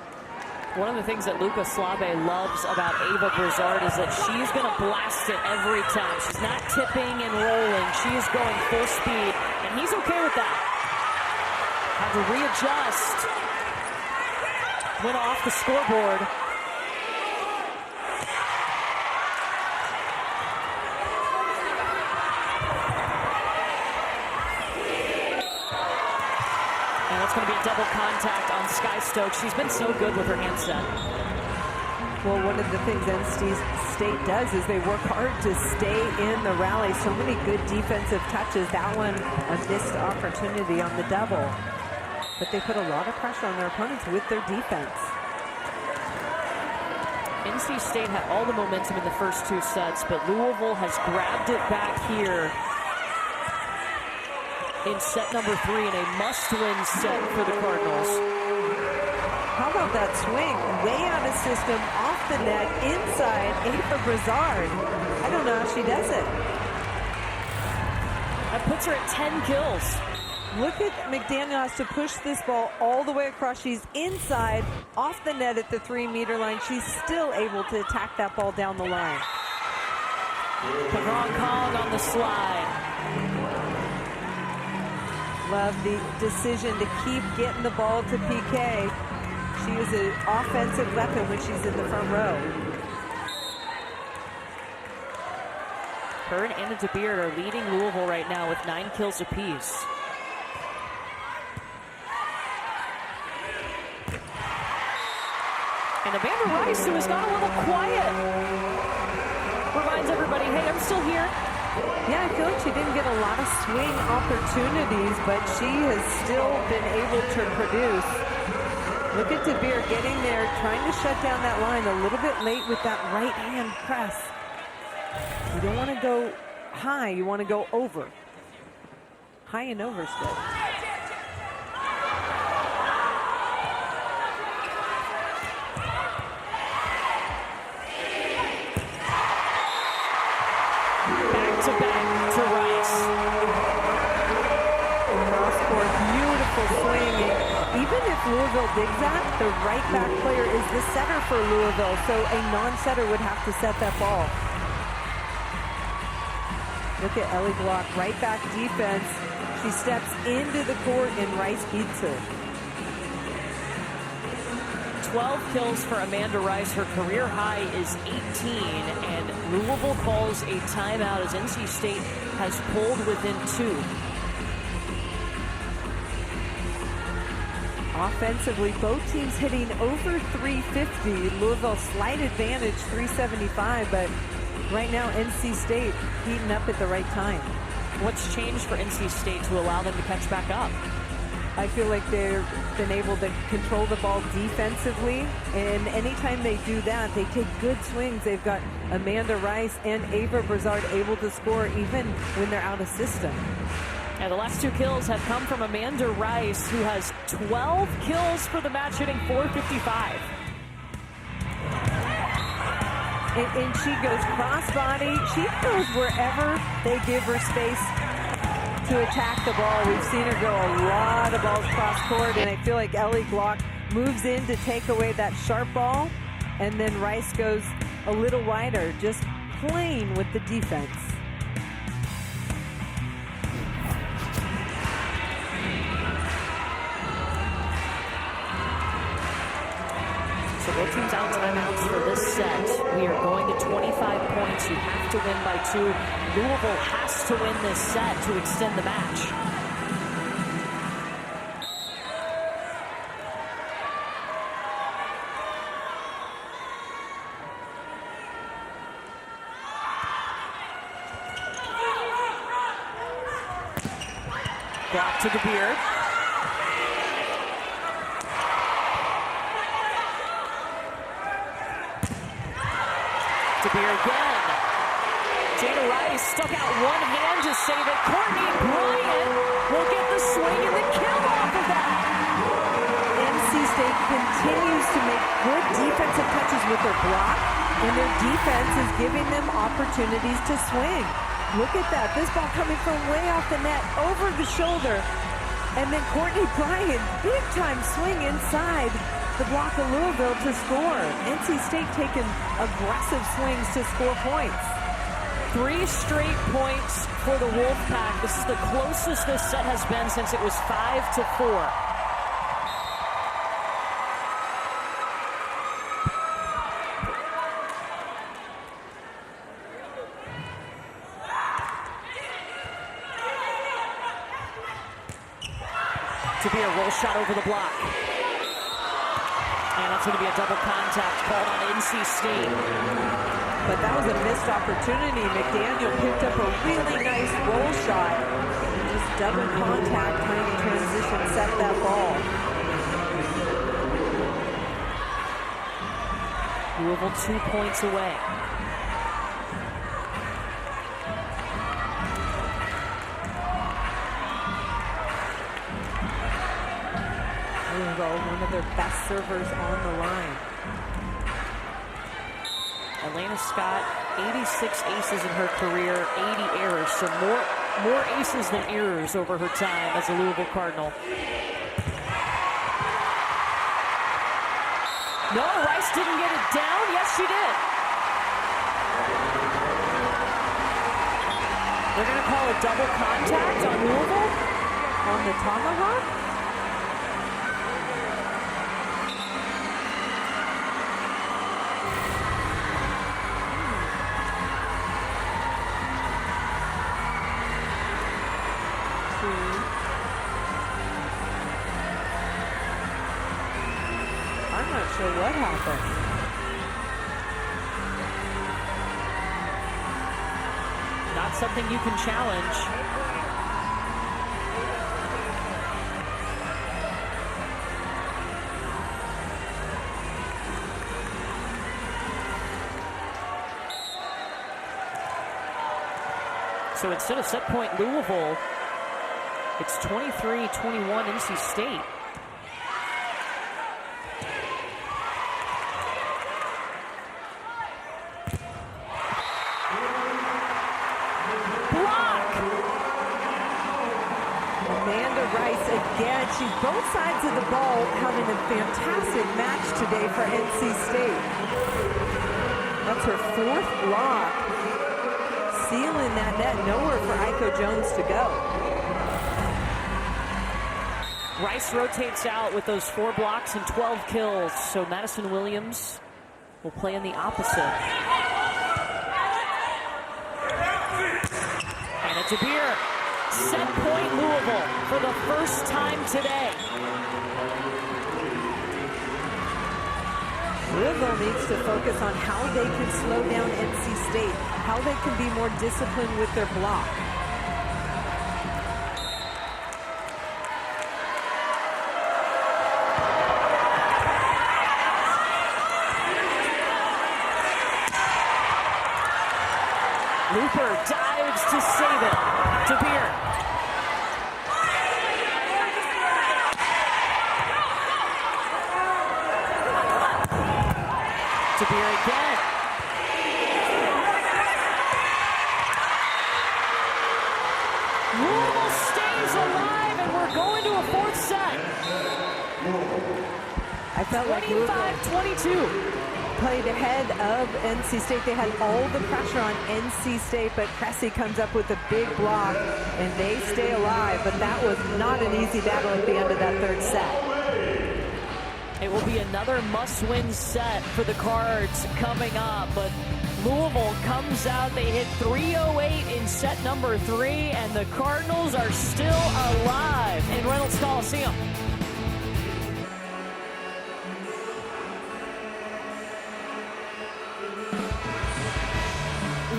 One of the things that Luca Slave loves about Ava Broussard is that she's going to blast it every time. She's not tipping and rolling. She is going full speed, and he's okay with that. Had to readjust. Went off the scoreboard. And that's going to be a double contact on Sky Stokes. She's been so good with her handset. Well, one of the things NC State does is they work hard to stay in the rally. So many good defensive touches. That one, a missed opportunity on the double. But they put a lot of pressure on their opponents with their defense. NC State had all the momentum in the first 2 sets, but Louisville has grabbed it back here in set number 3 in a must-win set for the Cardinals. How about that swing? Way out of system, off the net, inside, Ava Brazard. I don't know how she does it. That puts her at 10 kills. Look at McDaniel has to push this ball all the way across. She's inside, off the net at the 3-meter line. She's still able to attack that ball down the line. Kong Kong on the slide. Love the decision to keep getting the ball to PK. She is an offensive weapon when she's in the front row. Her and Anna DeBeard are leading Louisville right now with 9 kills apiece. And Amanda Rice, who has gone a little quiet, reminds everybody, hey, I'm still here. Yeah, I feel like she didn't get a lot of swing opportunities, but she has still been able to produce. Look at DeBeard getting there, trying to shut down that line a little bit late with that right hand press. You don't want to go high, you want to go over. High and over is good. Back to Rice. Cross court, beautiful swing. Even if Louisville digs that, the right back player is the setter for Louisville, so a non-setter would have to set that ball. Look at Ellie Glock, right back defense. She steps into the court and Rice beats her. 12 kills for Amanda Rice. Her career high is 18, and Louisville calls a timeout as NC State has pulled within 2. Offensively, both teams hitting over 350. Louisville slight advantage, 375, but right now NC State heating up at the right time. What's changed for NC State to allow them to catch back up? I feel like they've been able to control the ball defensively, and anytime they do that, they take good swings. They've got Amanda Rice and Ava Brazard able to score even when they're out of system. And the last 2 kills have come from Amanda Rice, who has 12 kills for the match, hitting .455. And she goes crossbody. She goes wherever they give her space to attack the ball. We've seen her go a lot of balls cross court, and I feel like Ellie Glock moves in to take away that sharp ball, and then Rice goes a little wider, just playing with the defense. So both teams out timeouts for this set. We are going to 25 points. You have to win by 2. Louisville has to win this set to extend the match. Block to DeBeard. DeBeard again. Jada Rice stuck out one hand to save it. Courtney Bryant will get the swing and the kill off of that. NC State continues to make good defensive touches with their block, and their defense is giving them opportunities to swing. Look at that. This ball coming from way off the net, over the shoulder. And then Courtney Bryant, big time swing inside the block of Louisville to score. NC State taking aggressive swings to score points. 3 straight points for the Wolfpack. This is the closest this set has been since it was 5-4. To be a roll shot over the block. And that's going to be a double contact called on NC State. But that was a missed opportunity. McDaniel picked up a really nice roll shot. Just double contact, trying to transition, set that ball. Louisville 2 points away. Louisville, one of their best servers on the line. Elena Scott, 86 aces in her career, 80 errors. So more aces than errors over her time as a Louisville Cardinal. No, Rice didn't get it down. Yes, she did. They're going to call a double contact on Louisville On the tomahawk? I'm not sure what happened. Not something you can challenge. So instead of set point Louisville, it's 23-21 NC State. Again, she's both sides of the ball having a fantastic match today for NC State. That's her 4th block. Sealing that net, nowhere for Aiko Jones to go. Rice rotates out with those 4 blocks and 12 kills. So Madison Williams will play in the opposite. And it's a beer. Set point Louisville for the first time today. Louisville needs to focus on how they can slow down NC State, how they can be more disciplined with their block. Looper dives to save it. To Beer. To Beer again. Louisville stays alive, and we're going to a 4th set. I felt like 25-22. Played ahead of NC State. They had all the pressure on NC State, but Cressy comes up with a big block, and they stay alive. But that was not an easy battle at the end of that 3rd set. It will be another must-win set for the Cards coming up, but Louisville comes out. They hit 308 in set number 3, and the Cardinals are still alive in Reynolds Coliseum.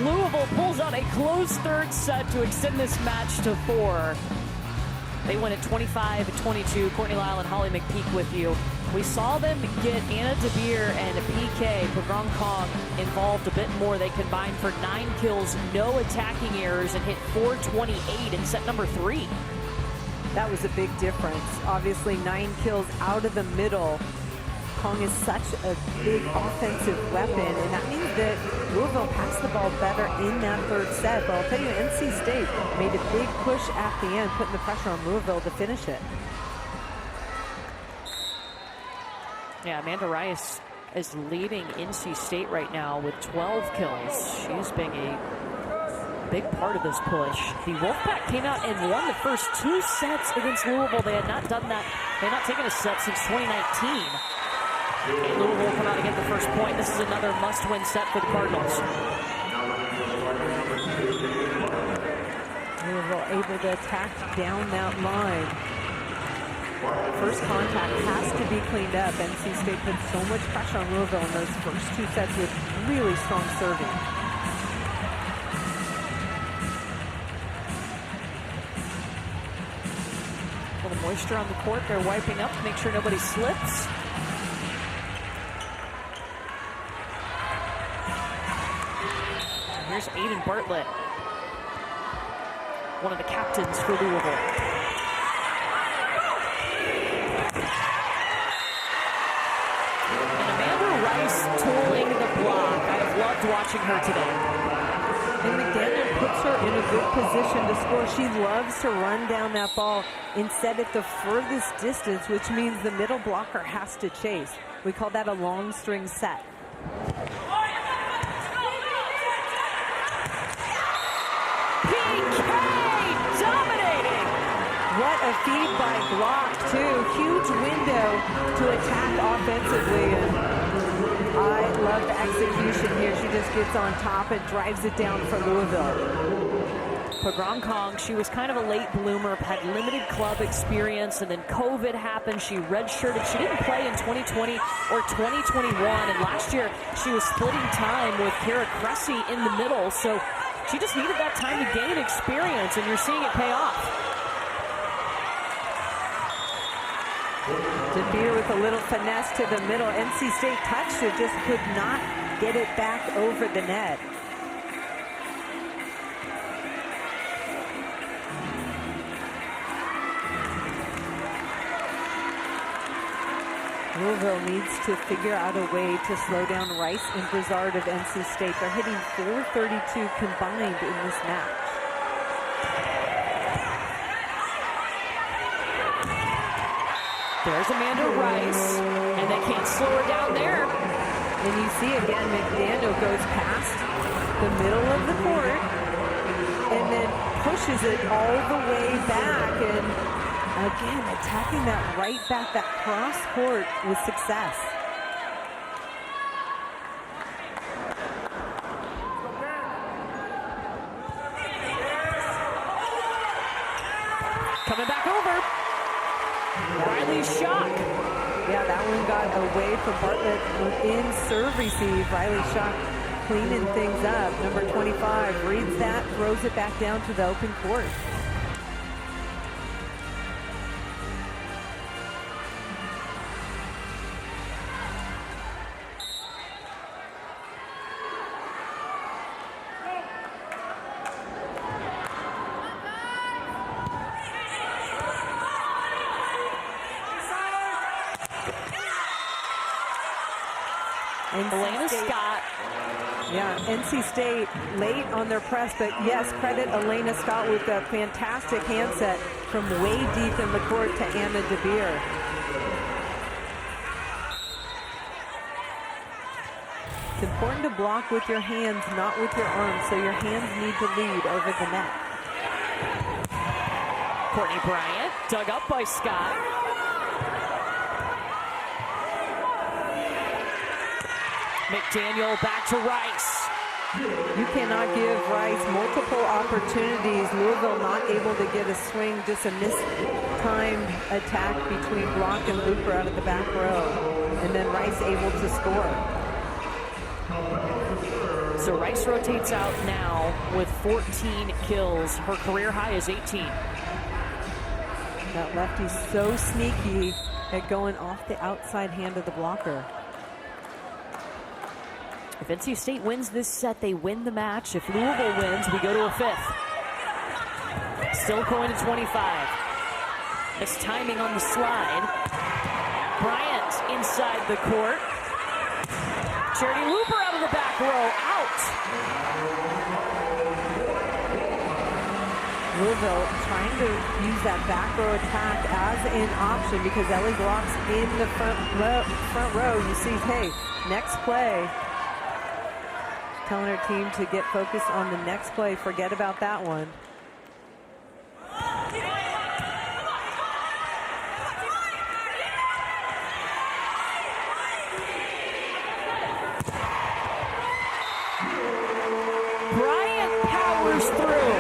Louisville pulls out a close 3rd set to extend this match to 4. They win at 25-22. Courtney Lyle and Holly McPeak with you. We saw them get Anna DeBeer and PK Pagron Kong involved a bit more. They combined for 9 kills, no attacking errors, and hit 428 in set number 3. That was a big difference. Obviously, 9 kills out of the middle. Kong is such a big offensive weapon, and that means that Louisville passed the ball better in that 3rd set. But I'll tell you, NC State made a big push at the end, putting the pressure on Louisville to finish it. Yeah, Amanda Rice is leading NC State right now with 12 kills. She's being a big part of this push. The Wolfpack came out and won the first 2 sets against Louisville. They had not done that. They had not taken a set since 2019. And Louisville will come out and get the first point. This is another must-win set for the Cardinals. Louisville able to attack down that line. First contact has to be cleaned up. NC State put so much pressure on Louisville in those first 2 sets with really strong serving. A little moisture on the court. They're wiping up to make sure nobody slips. Here's Aiden Bartlett, one of the captains for Louisville. And Amanda Rice tooling the block. I've loved watching her today. And McDaniel puts her in a good position to score. She loves to run down that ball and set it the furthest distance, which means the middle blocker has to chase. We call that a long string set. What a feed by Glock, too. Huge window to attack offensively. And I love the execution here. She just gets on top and drives it down for Louisville. Pagrom Kong, she was kind of a late bloomer, had limited club experience, and then COVID happened. She redshirted. She didn't play in 2020 or 2021, and last year she was splitting time with Kara Cressy in the middle, so she just needed that time to gain experience, and you're seeing it pay off. DeBeer with a little finesse to the middle. NC State touched it, just could not get it back over the net. Louisville needs to figure out a way to slow down Rice and Brizard of NC State. They're hitting .432 combined in this match. There's Amanda Rice, and they can't slow her down there. And you see again, McDaniel goes past the middle of the court and then pushes it all the way back. And again, attacking that right back, that cross court with success. Coming back over. Riley's shot. Yeah, that one got away from Bartlett in serve receive. Riley Shock cleaning things up. Number 25 reads that, throws it back down to the open court. Elena Scott. Yeah, NC State late on their press, but yes, credit Elena Scott with a fantastic handset from way deep in the court to Anna DeBeer. It's important to block with your hands, not with your arms, so your hands need to lead over the net. Courtney Bryant, dug up by Scott. McDaniel back to Rice. You cannot give Rice multiple opportunities. Louisville not able to get a swing, just a mistimed attack between Block and Looper out of the back row. And then Rice able to score. So Rice rotates out now with 14 kills. Her career high is 18. That lefty's so sneaky at going off the outside hand of the blocker. If NC State wins this set, they win the match. If Louisville wins, we go to a fifth. Still going to 25. This timing on the slide. Bryant inside the court. Charity Looper out of the back row, out. Louisville trying to use that back row attack as an option because Ellie Glock's in the front row. You see, hey, next play. Telling her team to get focused on the next play. Forget about that one. Bryant powers through.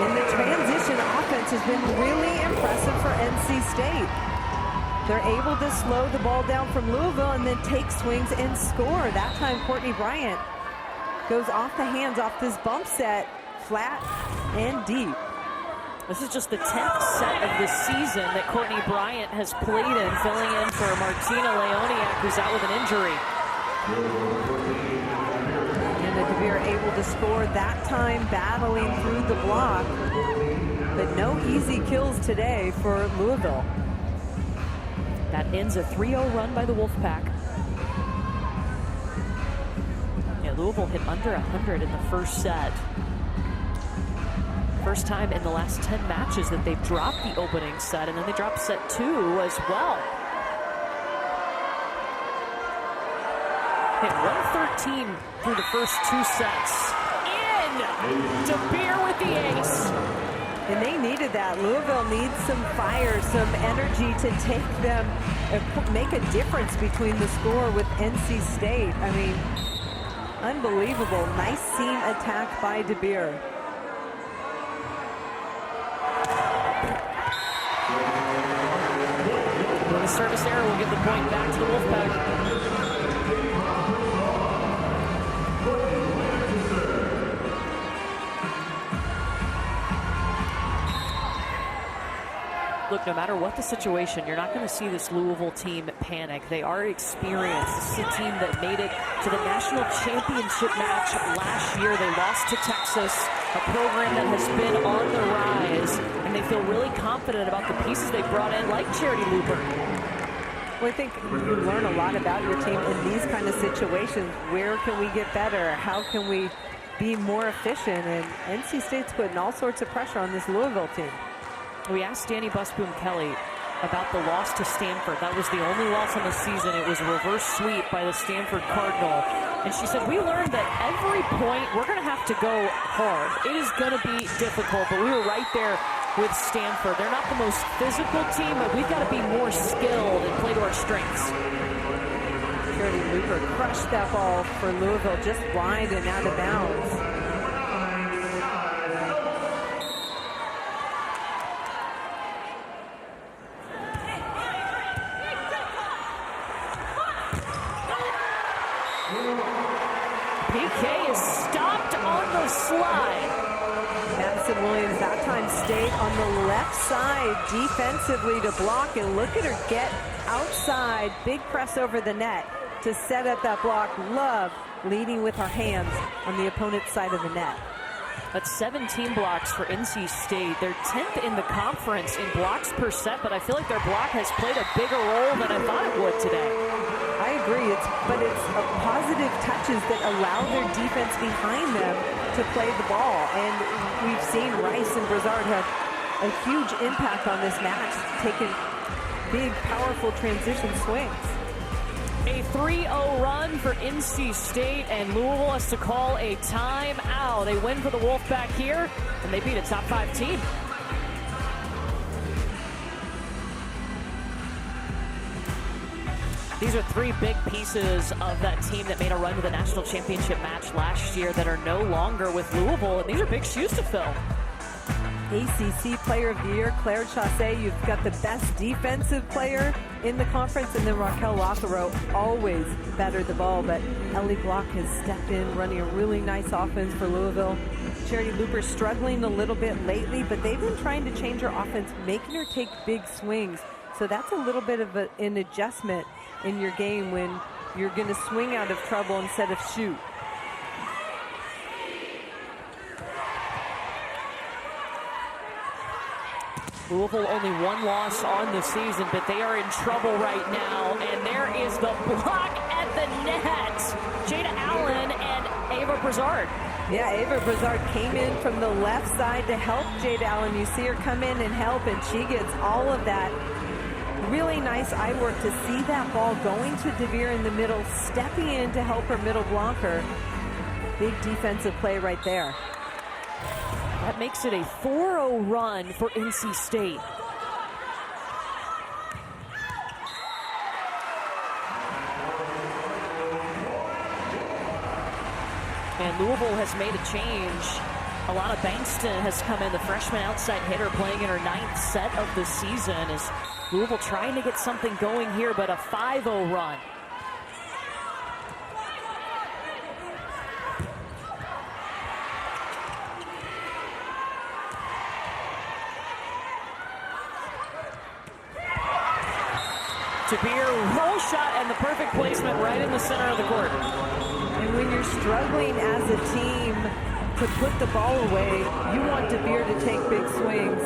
And the transition offense has been really impressive for NC State. They're able to slow the ball down from Louisville and then take swings and score. That time, Courtney Bryant goes off the hands, off this bump set, flat and deep. This is just the 10th set of the season that Courtney Bryant has played in, filling in for Martina Leoniak, who's out with an injury. And De Beer able to score that time, battling through the block. But no easy kills today for Louisville. That ends a 3-0 run by the Wolfpack. Yeah, Louisville hit under 100 in the first set. First time in the last 10 matches that they've dropped the opening set, and then they dropped set 2 as well. Hit 113 through the first 2 sets. In! De Beer with the ace. And they needed that. Louisville needs some fire, some energy to take them, make a difference between the score with NC State. I mean, unbelievable. Nice seam attack by De Beer. With a service error, will give the point back to the Wolfpack. Look, no matter what the situation, you're not going to see this Louisville team panic. They are experienced. This is a team that made it to the national championship match last year. They lost to Texas, a program that has been on the rise, and they feel really confident about the pieces they brought in, like Charity Looper. Well, I think you learn a lot about your team in these kind of situations. Where can we get better? How can we be more efficient? And NC State's putting all sorts of pressure on this Louisville team. We asked Danny Busboom-Kelly about the loss to Stanford. That was the only loss on the season. It was a reverse sweep by the Stanford Cardinal. And she said, we learned that every point, we're going to have to go hard. It is going to be difficult, but we were right there with Stanford. They're not the most physical team, but we've got to be more skilled and play to our strengths. Charity Looper crushed that ball for Louisville, just wide and out of bounds. PK is stopped on the slide. Madison Williams that time stayed on the left side defensively to block, and look at her get outside. Big press over the net to set up that block. Love leading with her hands on the opponent's side of the net. That's 17 blocks for NC State. They're 10th in the conference in blocks per set, but I feel like their block has played a bigger role than I thought it would today. I agree, but it's positive touches that allow their defense behind them to play the ball. And we've seen Rice and Brazard have a huge impact on this match, taking big, powerful transition swings. A 3-0 run for NC State, and Louisville has to call a timeout. They win for the Wolfpack here, and they beat a top 5 team. These are 3 big pieces of that team that made a run to the national championship match last year that are no longer with Louisville, and these are big shoes to fill. ACC Player of the Year, Claire Chassé. You've got the best defensive player in the conference, and then Raquel Lothero always battered the ball, but Ellie Glock has stepped in, running a really nice offense for Louisville. Charity Looper struggling a little bit lately, but they've been trying to change her offense, making her take big swings. So that's a little bit of an adjustment in your game when you're going to swing out of trouble instead of shoot. Louisville only 1 loss on the season, but they are in trouble right now. And there is the block at the net. Jada Allen and Ava Brazard. Yeah, Ava Brazard came in from the left side to help Jada Allen. You see her come in and help, and she gets all of that. Really nice eye work to see that ball going to De Beer in the middle, stepping in to help her middle blocker. Big defensive play right there. That makes it a 4-0 run for NC State. And Louisville has made a change. Alana Bankston has come in, the freshman outside hitter, playing in her 9th set of the season. Is Louisville trying to get something going here, but a 5-0 run. De Beer, roll shot, and the perfect placement right in the center of the court. And And when you're struggling as a team to put the ball away, you want DeVere to take big swings.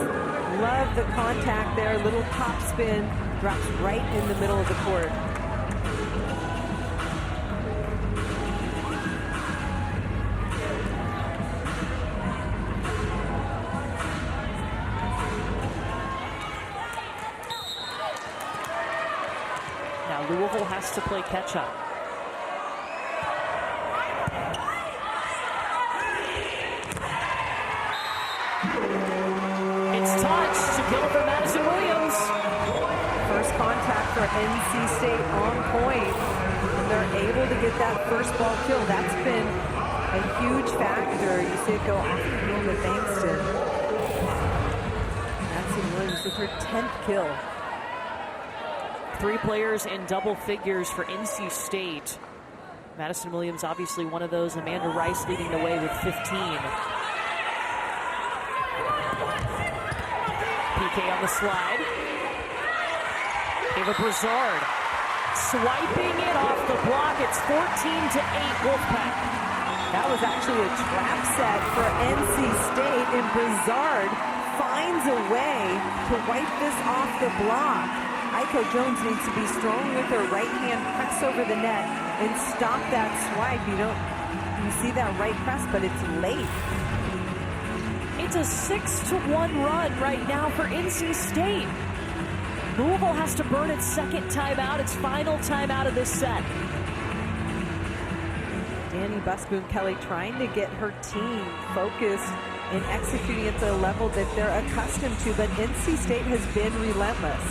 Love the contact there, little top spin, drops right in the middle of the court. Now Louisville has to play catch up. It's touched to kill for Madison Williams. First contact for NC State on point. And they're able to get that first ball kill. That's been a huge factor. You see it go off the field with Bankston. Madison Williams with her 10th kill. 3 players in double figures for NC State. Madison Williams obviously one of those. Amanda Rice leading the way with 15. PK on the slide. Ava Brizard swiping it off the block. It's 14-8 Wolfpack. That was actually a trap set for NC State, and Brizard finds a way to wipe this off the block. Aiko Jones needs to be strong with her right hand, press over the net, and stop that swipe. You see that right press, but it's late. It's a 6-1 run right now for NC State. Louisville has to burn its second timeout, its final timeout of this set. Danny Busboom-Kelly trying to get her team focused and executing at the level that they're accustomed to, but NC State has been relentless.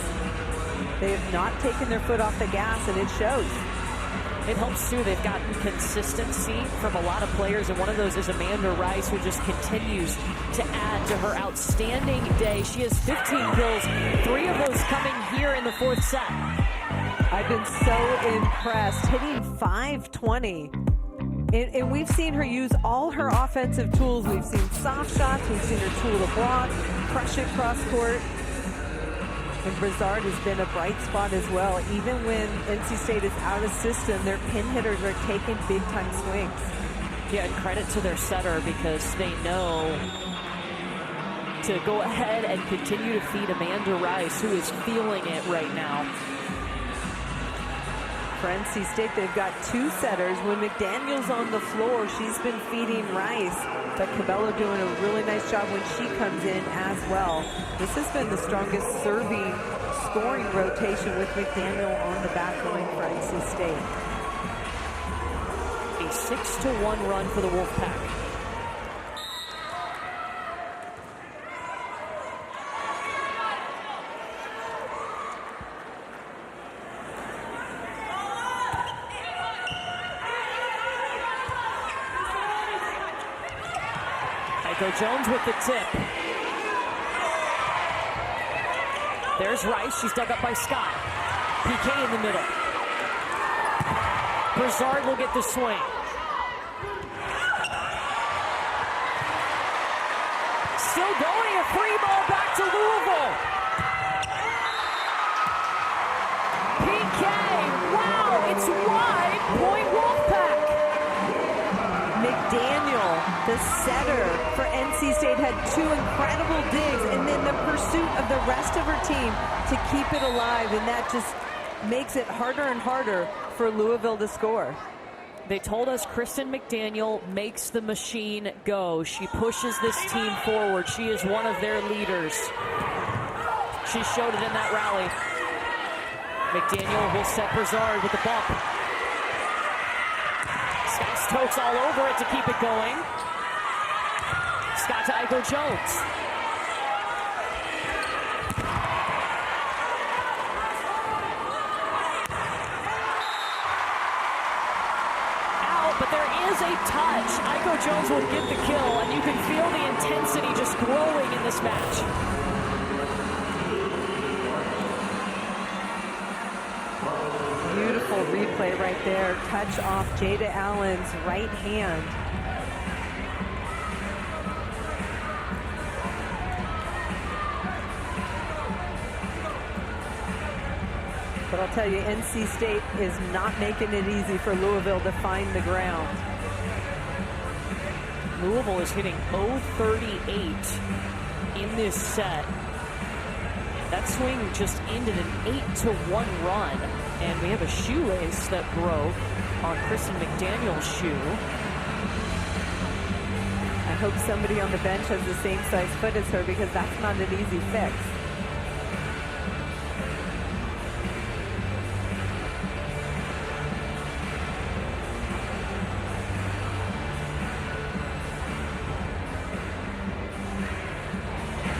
They have not taken their foot off the gas, and it shows. It helps, too. They've gotten consistency from a lot of players, and one of those is Amanda Rice, who just continues to add to her outstanding day. She has 15 kills, 3 of those coming here in the 4th set. I've been so impressed, hitting .520. And we've seen her use all her offensive tools. We've seen soft shots, we've seen her tool to block, crush it cross court. And Brizard has been a bright spot as well. Even when NC State is out of system, their pin hitters are taking big-time swings. Yeah, and credit to their setter because they know to go ahead and continue to feed Amanda Rice, who is feeling it right now. For NC State, they've got 2 setters. When McDaniel's on the floor, she's been feeding Rice. But Cabello doing a really nice job when she comes in as well. This has been the strongest serving scoring rotation with McDaniel on the back line for NC State. A 6-1 run for the Wolfpack. Aiko Jones with the tip. There's Rice. She's dug up by Scott. PK in the middle. Brizard will get the swing. Still going. A free ball back to Louisville. PK. Wow. It's wide. Point Wolfpack. McDaniel, the setter for NC State, had 2 incredible digs, and then the pursuit of the rest of her team to keep it alive, and that just makes it harder and harder for Louisville to score. They told us Kristen McDaniel makes the machine go. She pushes this team forward. She is one of their leaders. She showed it in that rally. McDaniel will set Brizard with the bump. Scott Stokes all over it to keep it going. Scott to Aiko Jones. Out, but there is a touch. Aiko Jones will get the kill, and you can feel the intensity just growing in this match. Beautiful replay right there. Touch off Jada Allen's right hand. But I'll tell you, NC State is not making it easy for Louisville to find the ground. Louisville is hitting 0-38 in this set. That swing just ended an 8-1 run. And we have a shoelace that broke on Kristen McDaniel's shoe. I hope somebody on the bench has the same size foot as her, because that's not an easy fix.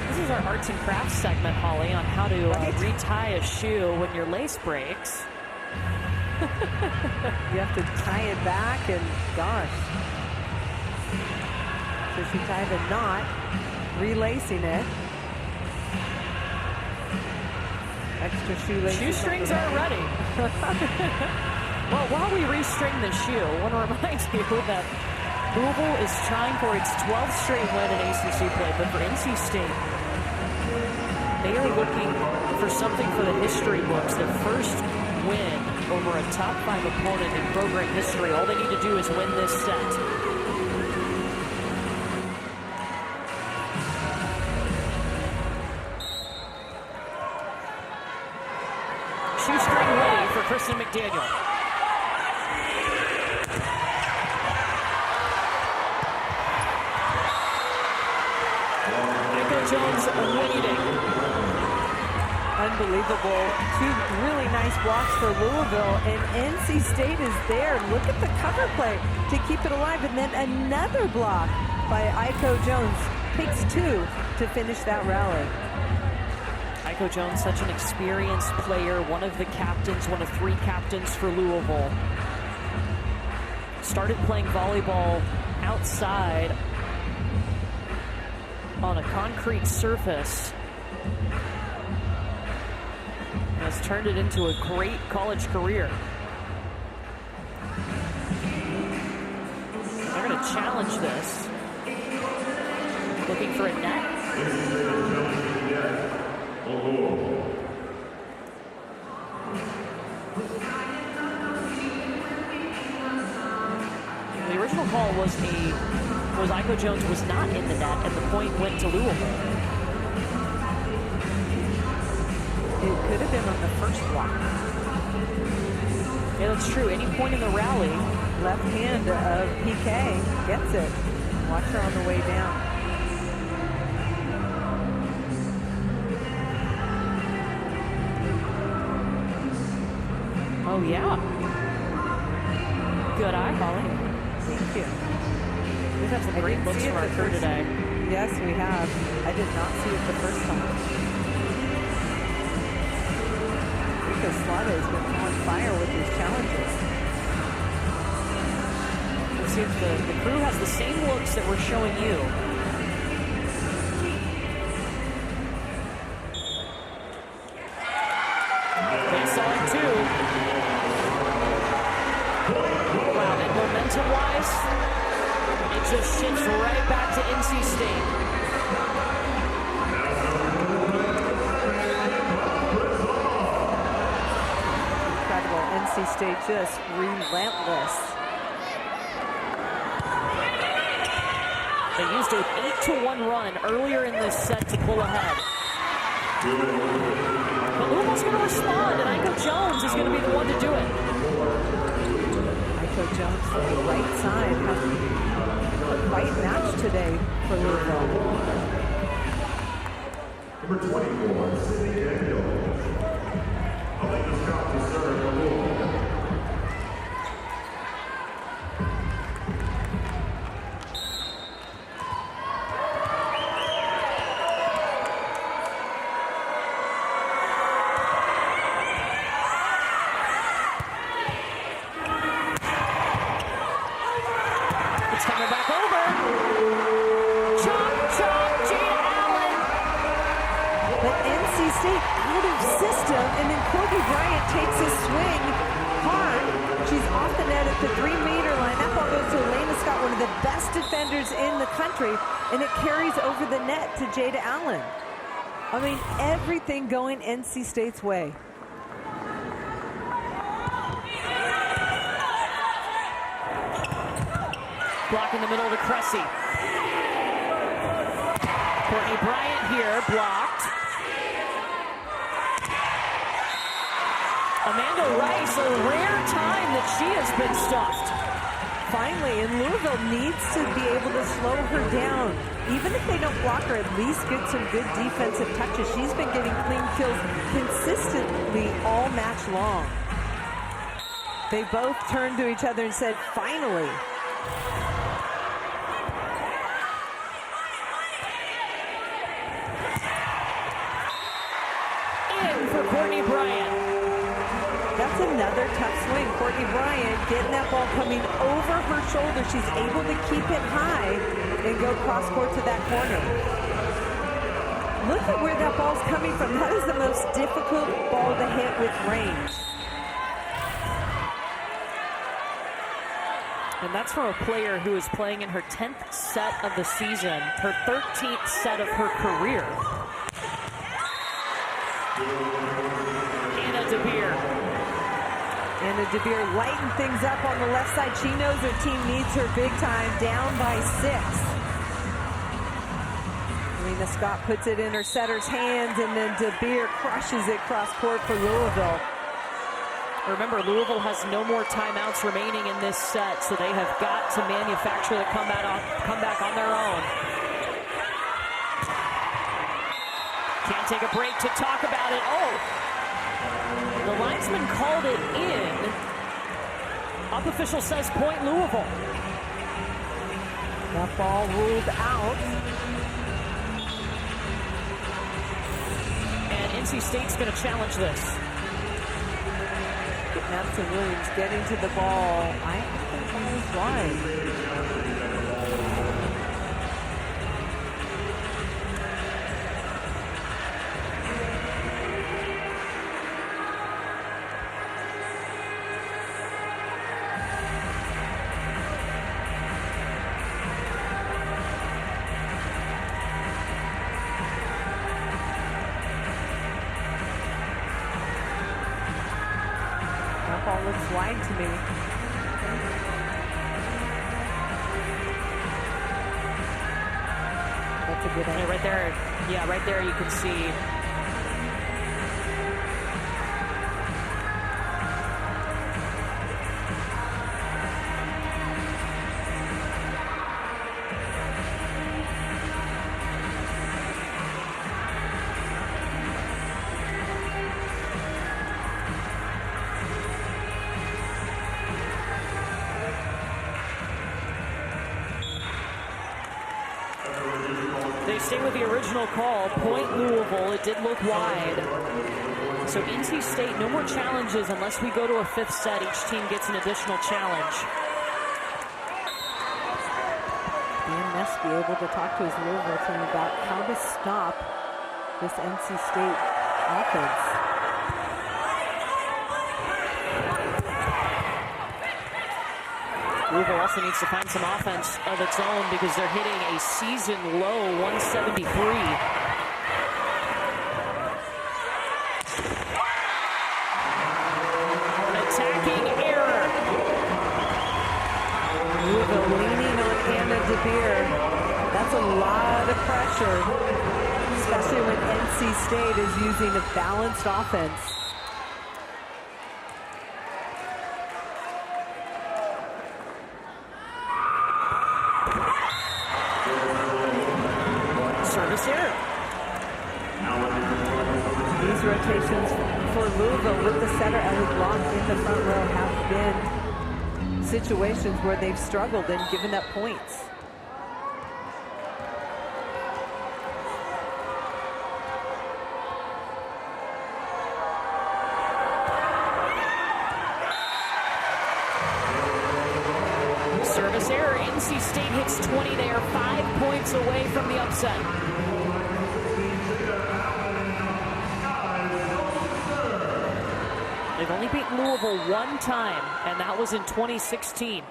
This is our arts and crafts segment, Holly, on how to retie a shoe when your lace breaks. You have to tie it back, and gosh. So she tied a knot, relacing it. Extra shoelaces. Shoestrings are ready. Well, while we restring the shoe, I want to remind you that Louisville is trying for its 12th straight win in ACC play, but for NC State, they are looking for something for the history books. Their first win over a top 5 opponent in program history. All they need to do is win this set. Shoestring ready for Kristen McDaniel. Michael Jones leading. Unbelievable. 2 really nice blocks for Louisville, and NC State is there. Look at the cover play to keep it alive, and then another block by Aiko Jones. Takes 2 to finish that rally. Aiko Jones, such an experienced player, one of the captains, one of 3 captains for Louisville. Started playing volleyball outside on a concrete surface. Has turned it into a great college career. They're going to challenge this. Looking for a net. The original call was Aiko Jones was not in the net, and the point went to Louisville. It could have been on the first block. Yeah, that's true. Any point in the rally. Left hand of PK gets it. Watch her on the way down. Oh, yeah. Good eye, Holly. Thank you. We've had some great looks from our crew today. Yes, we have. I did not see it the first time. Slada has been on fire with these challenges. Let's see if the crew has the same looks that we're showing you. They saw it too. Wow, and momentum-wise, it just shifts right back to NC State. NC State just relentless. They used an 8-1 run earlier in this set to pull ahead. But Louisville's going to respond, and Aiko Jones is going to be the one to do it. Aiko Jones from the right side has a fight match today for Louisville. Number 24, Sydney Daniel. It's coming back over. Chop, chop, Jada Allen. But NC State out of system, and then Corby Bryant takes a swing hard. She's off the net at the 3-meter line. That ball goes to Elena Scott, one of the best defenders in the country, and it carries over the net to Jada Allen. I mean, everything going NC State's way. block in the middle to Cressy. Courtney Bryant here, blocked. Amanda Rice, a rare time that she has been stuffed. Finally, and Louisville needs to be able to slow her down. Even if they don't block her, at least get some good defensive touches. She's been getting clean kills consistently all match long. They both turned to each other and said, finally. In for Courtney Bryant. That's another tough swing. Courtney Bryant getting that ball coming over her shoulder. She's able to keep it high and go cross court to that corner. Look at where that ball's coming from. That is the most difficult ball to hit with range. And that's from a player who is playing in her 10th set of the season, her 13th set of her career. Anna DeBeer. Anna DeBeer lighten things up on the left side. She knows her team needs her big time, down by 6. Lena Scott puts it in her setter's hands, and then DeBeer crushes it cross court for Louisville. Remember, Louisville has no more timeouts remaining in this set, so they have got to manufacture the comeback on their own. Can't take a break to talk about it. Oh! The linesman called it in. Up official says point Louisville. That ball ruled out. And NC State's going to challenge this. Madison Williams getting to the ball. I think the ball is wide. Looks wide to me. That's a good idea. Yeah, right there. Yeah, right there you can see. They stay with the original call, point Louisville. It did look wide. So NC State, no more challenges unless we go to a 5th set. Each team gets an additional challenge. Dan must be able to talk to his Louisville team about how to stop this NC State offense. Louisville also needs to find some offense of its own because they're hitting a season low 173. Attacking error. Louisville leaning on Anna DeBeer. That's a lot of pressure, especially when NC State is using a balanced offense. Service error. These rotations for Louisville with the setter Ellie Block in the front row have been situations where they've struggled and given up points. Service error. NC State hits 20. They are 5 points away from the upset. They've only beaten Louisville one time, and that was in 2016.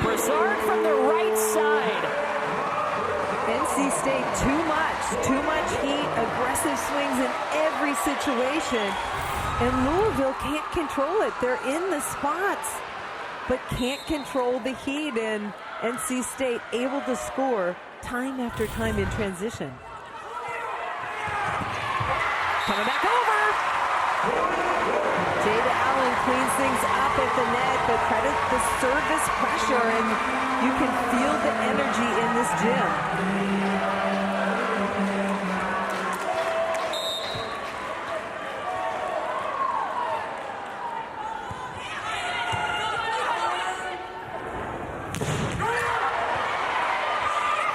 Broussard from the right side. NC NC State, too much heat, aggressive swings in every situation. And Louisville can't control it. They're in the spots, but can't control the heat. And NC State able to score time after time in transition. Coming back over. Jada Allen cleans things up at the net, but credit the service pressure, and you can feel the energy in this gym.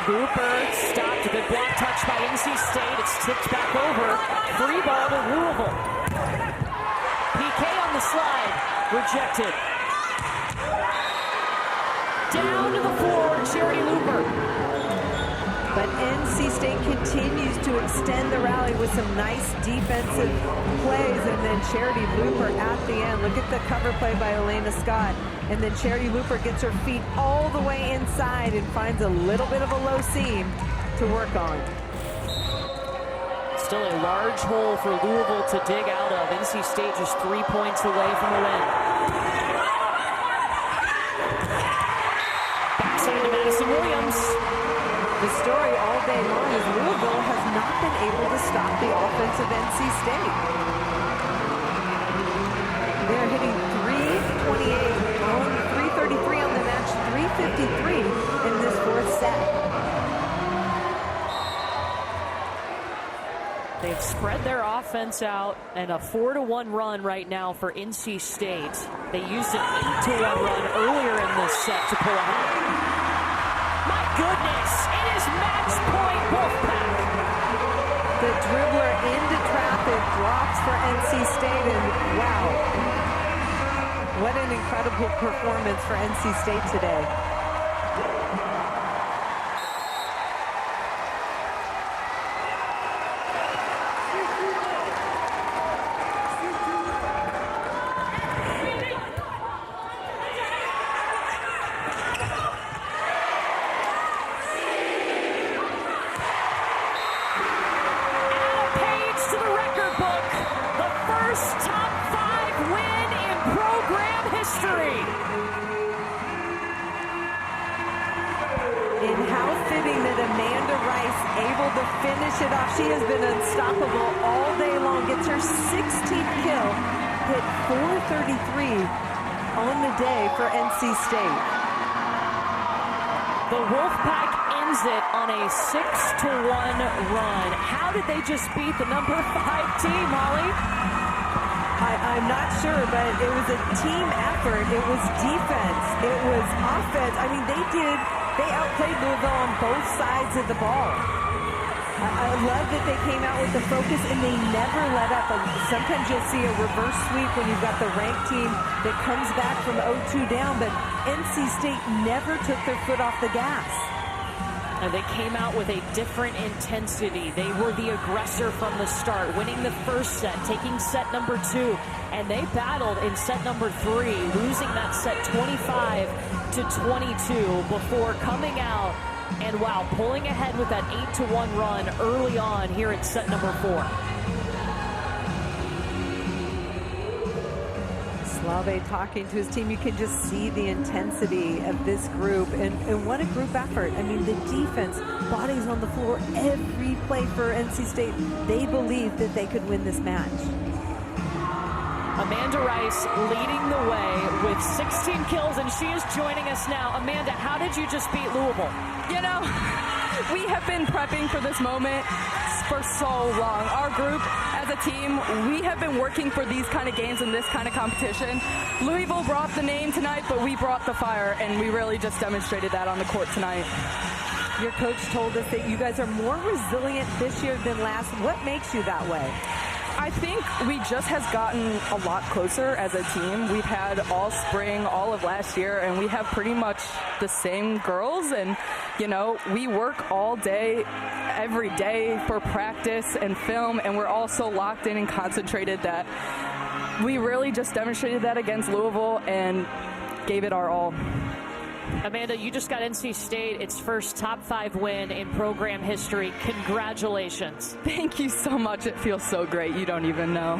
Cooper stopped. A good block touch by NC State. It's tipped back over. Free ball to Louisville. PK on the slide. Rejected. Down to the floor, Charity Looper. But NC State continues to extend the rally with some nice defensive plays, and then Charity Looper at the end. Look at the cover play by Elena Scott. And then Charity Looper gets her feet all the way inside and finds a little bit of a low seam to work on. Still a large hole for Louisville to dig out of. NC State just 3 points away from the win. Backside to Madison Williams. The story all day long is Louisville has not been able to stop the offense of NC State. They're hitting 328 on 333 on the match, 353 in this fourth set. They've spread their offense out, and a 4-1 run right now for NC State. They used an 8-1 run earlier in this set to pull ahead. My goodness, it is match point Wolfpack. The dribbler into traffic drops for NC State, and wow. What an incredible performance for NC State today. Finish it off. She has been unstoppable all day long. Gets her 16th kill. Hit 433 on the day for NC State. The Wolfpack ends it on a 6-1 run. How did they just beat the number 5 team, Holly? I'm not sure, but it was a team effort. It was defense. It was offense. I mean, they outplayed Louisville on both sides of the ball. I love that they came out with the focus and they never let up. Sometimes you'll see a reverse sweep when you've got the ranked team that comes back from 0-2 down, but NC State never took their foot off the gas. And they came out with a different intensity. They were the aggressor from the start, winning the first set, taking set number 2, and they battled in set number 3, losing that set 25-22 before coming out and, wow, pulling ahead with that 8-1 run early on here in set number 4. Slave talking to his team. You can just see the intensity of this group, and what a group effort. I mean, the defense, bodies on the floor, every play for NC State. They believed that they could win this match. Amanda Rice leading the way with 16 kills, and she is joining us now. Amanda, how did you just beat Louisville? You know, we have been prepping for this moment for so long. Our group, as a team, we have been working for these kind of games and this kind of competition. Louisville brought the name tonight, but we brought the fire, and we really just demonstrated that on the court tonight. Your coach told us that you guys are more resilient this year than last. What makes you that way? I think we just has gotten a lot closer as a team. We've had all spring, all of last year, and we have pretty much the same girls. And, you know, we work all day, every day for practice and film, and we're all so locked in and concentrated that we really just demonstrated that against Louisville and gave it our all. Amanda, you just got NC State its first top 5 win in program history. Congratulations. Thank you so much. It feels so great. You don't even know.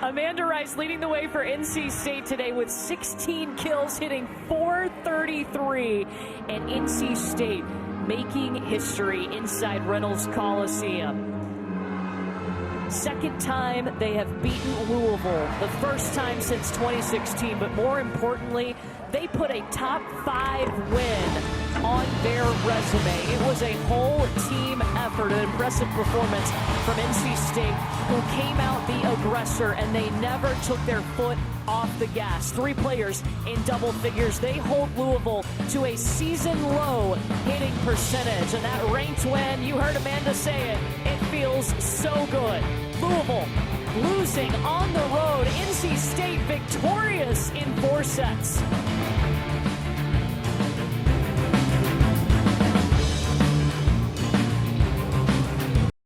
Amanda Rice leading the way for NC State today with 16 kills, hitting .433, and NC State making history inside Reynolds Coliseum. Second time they have beaten Louisville, the first time since 2016, but more importantly, they put a top 5 win on their resume. It was a whole team effort, an impressive performance from NC State, who came out the aggressor, and they never took their foot off the gas. 3 players in double figures. They hold Louisville to a season-low hitting percentage, and that ranked win, you heard Amanda say it, it feels so good. Louisville losing on the road. NC State victorious in 4 sets.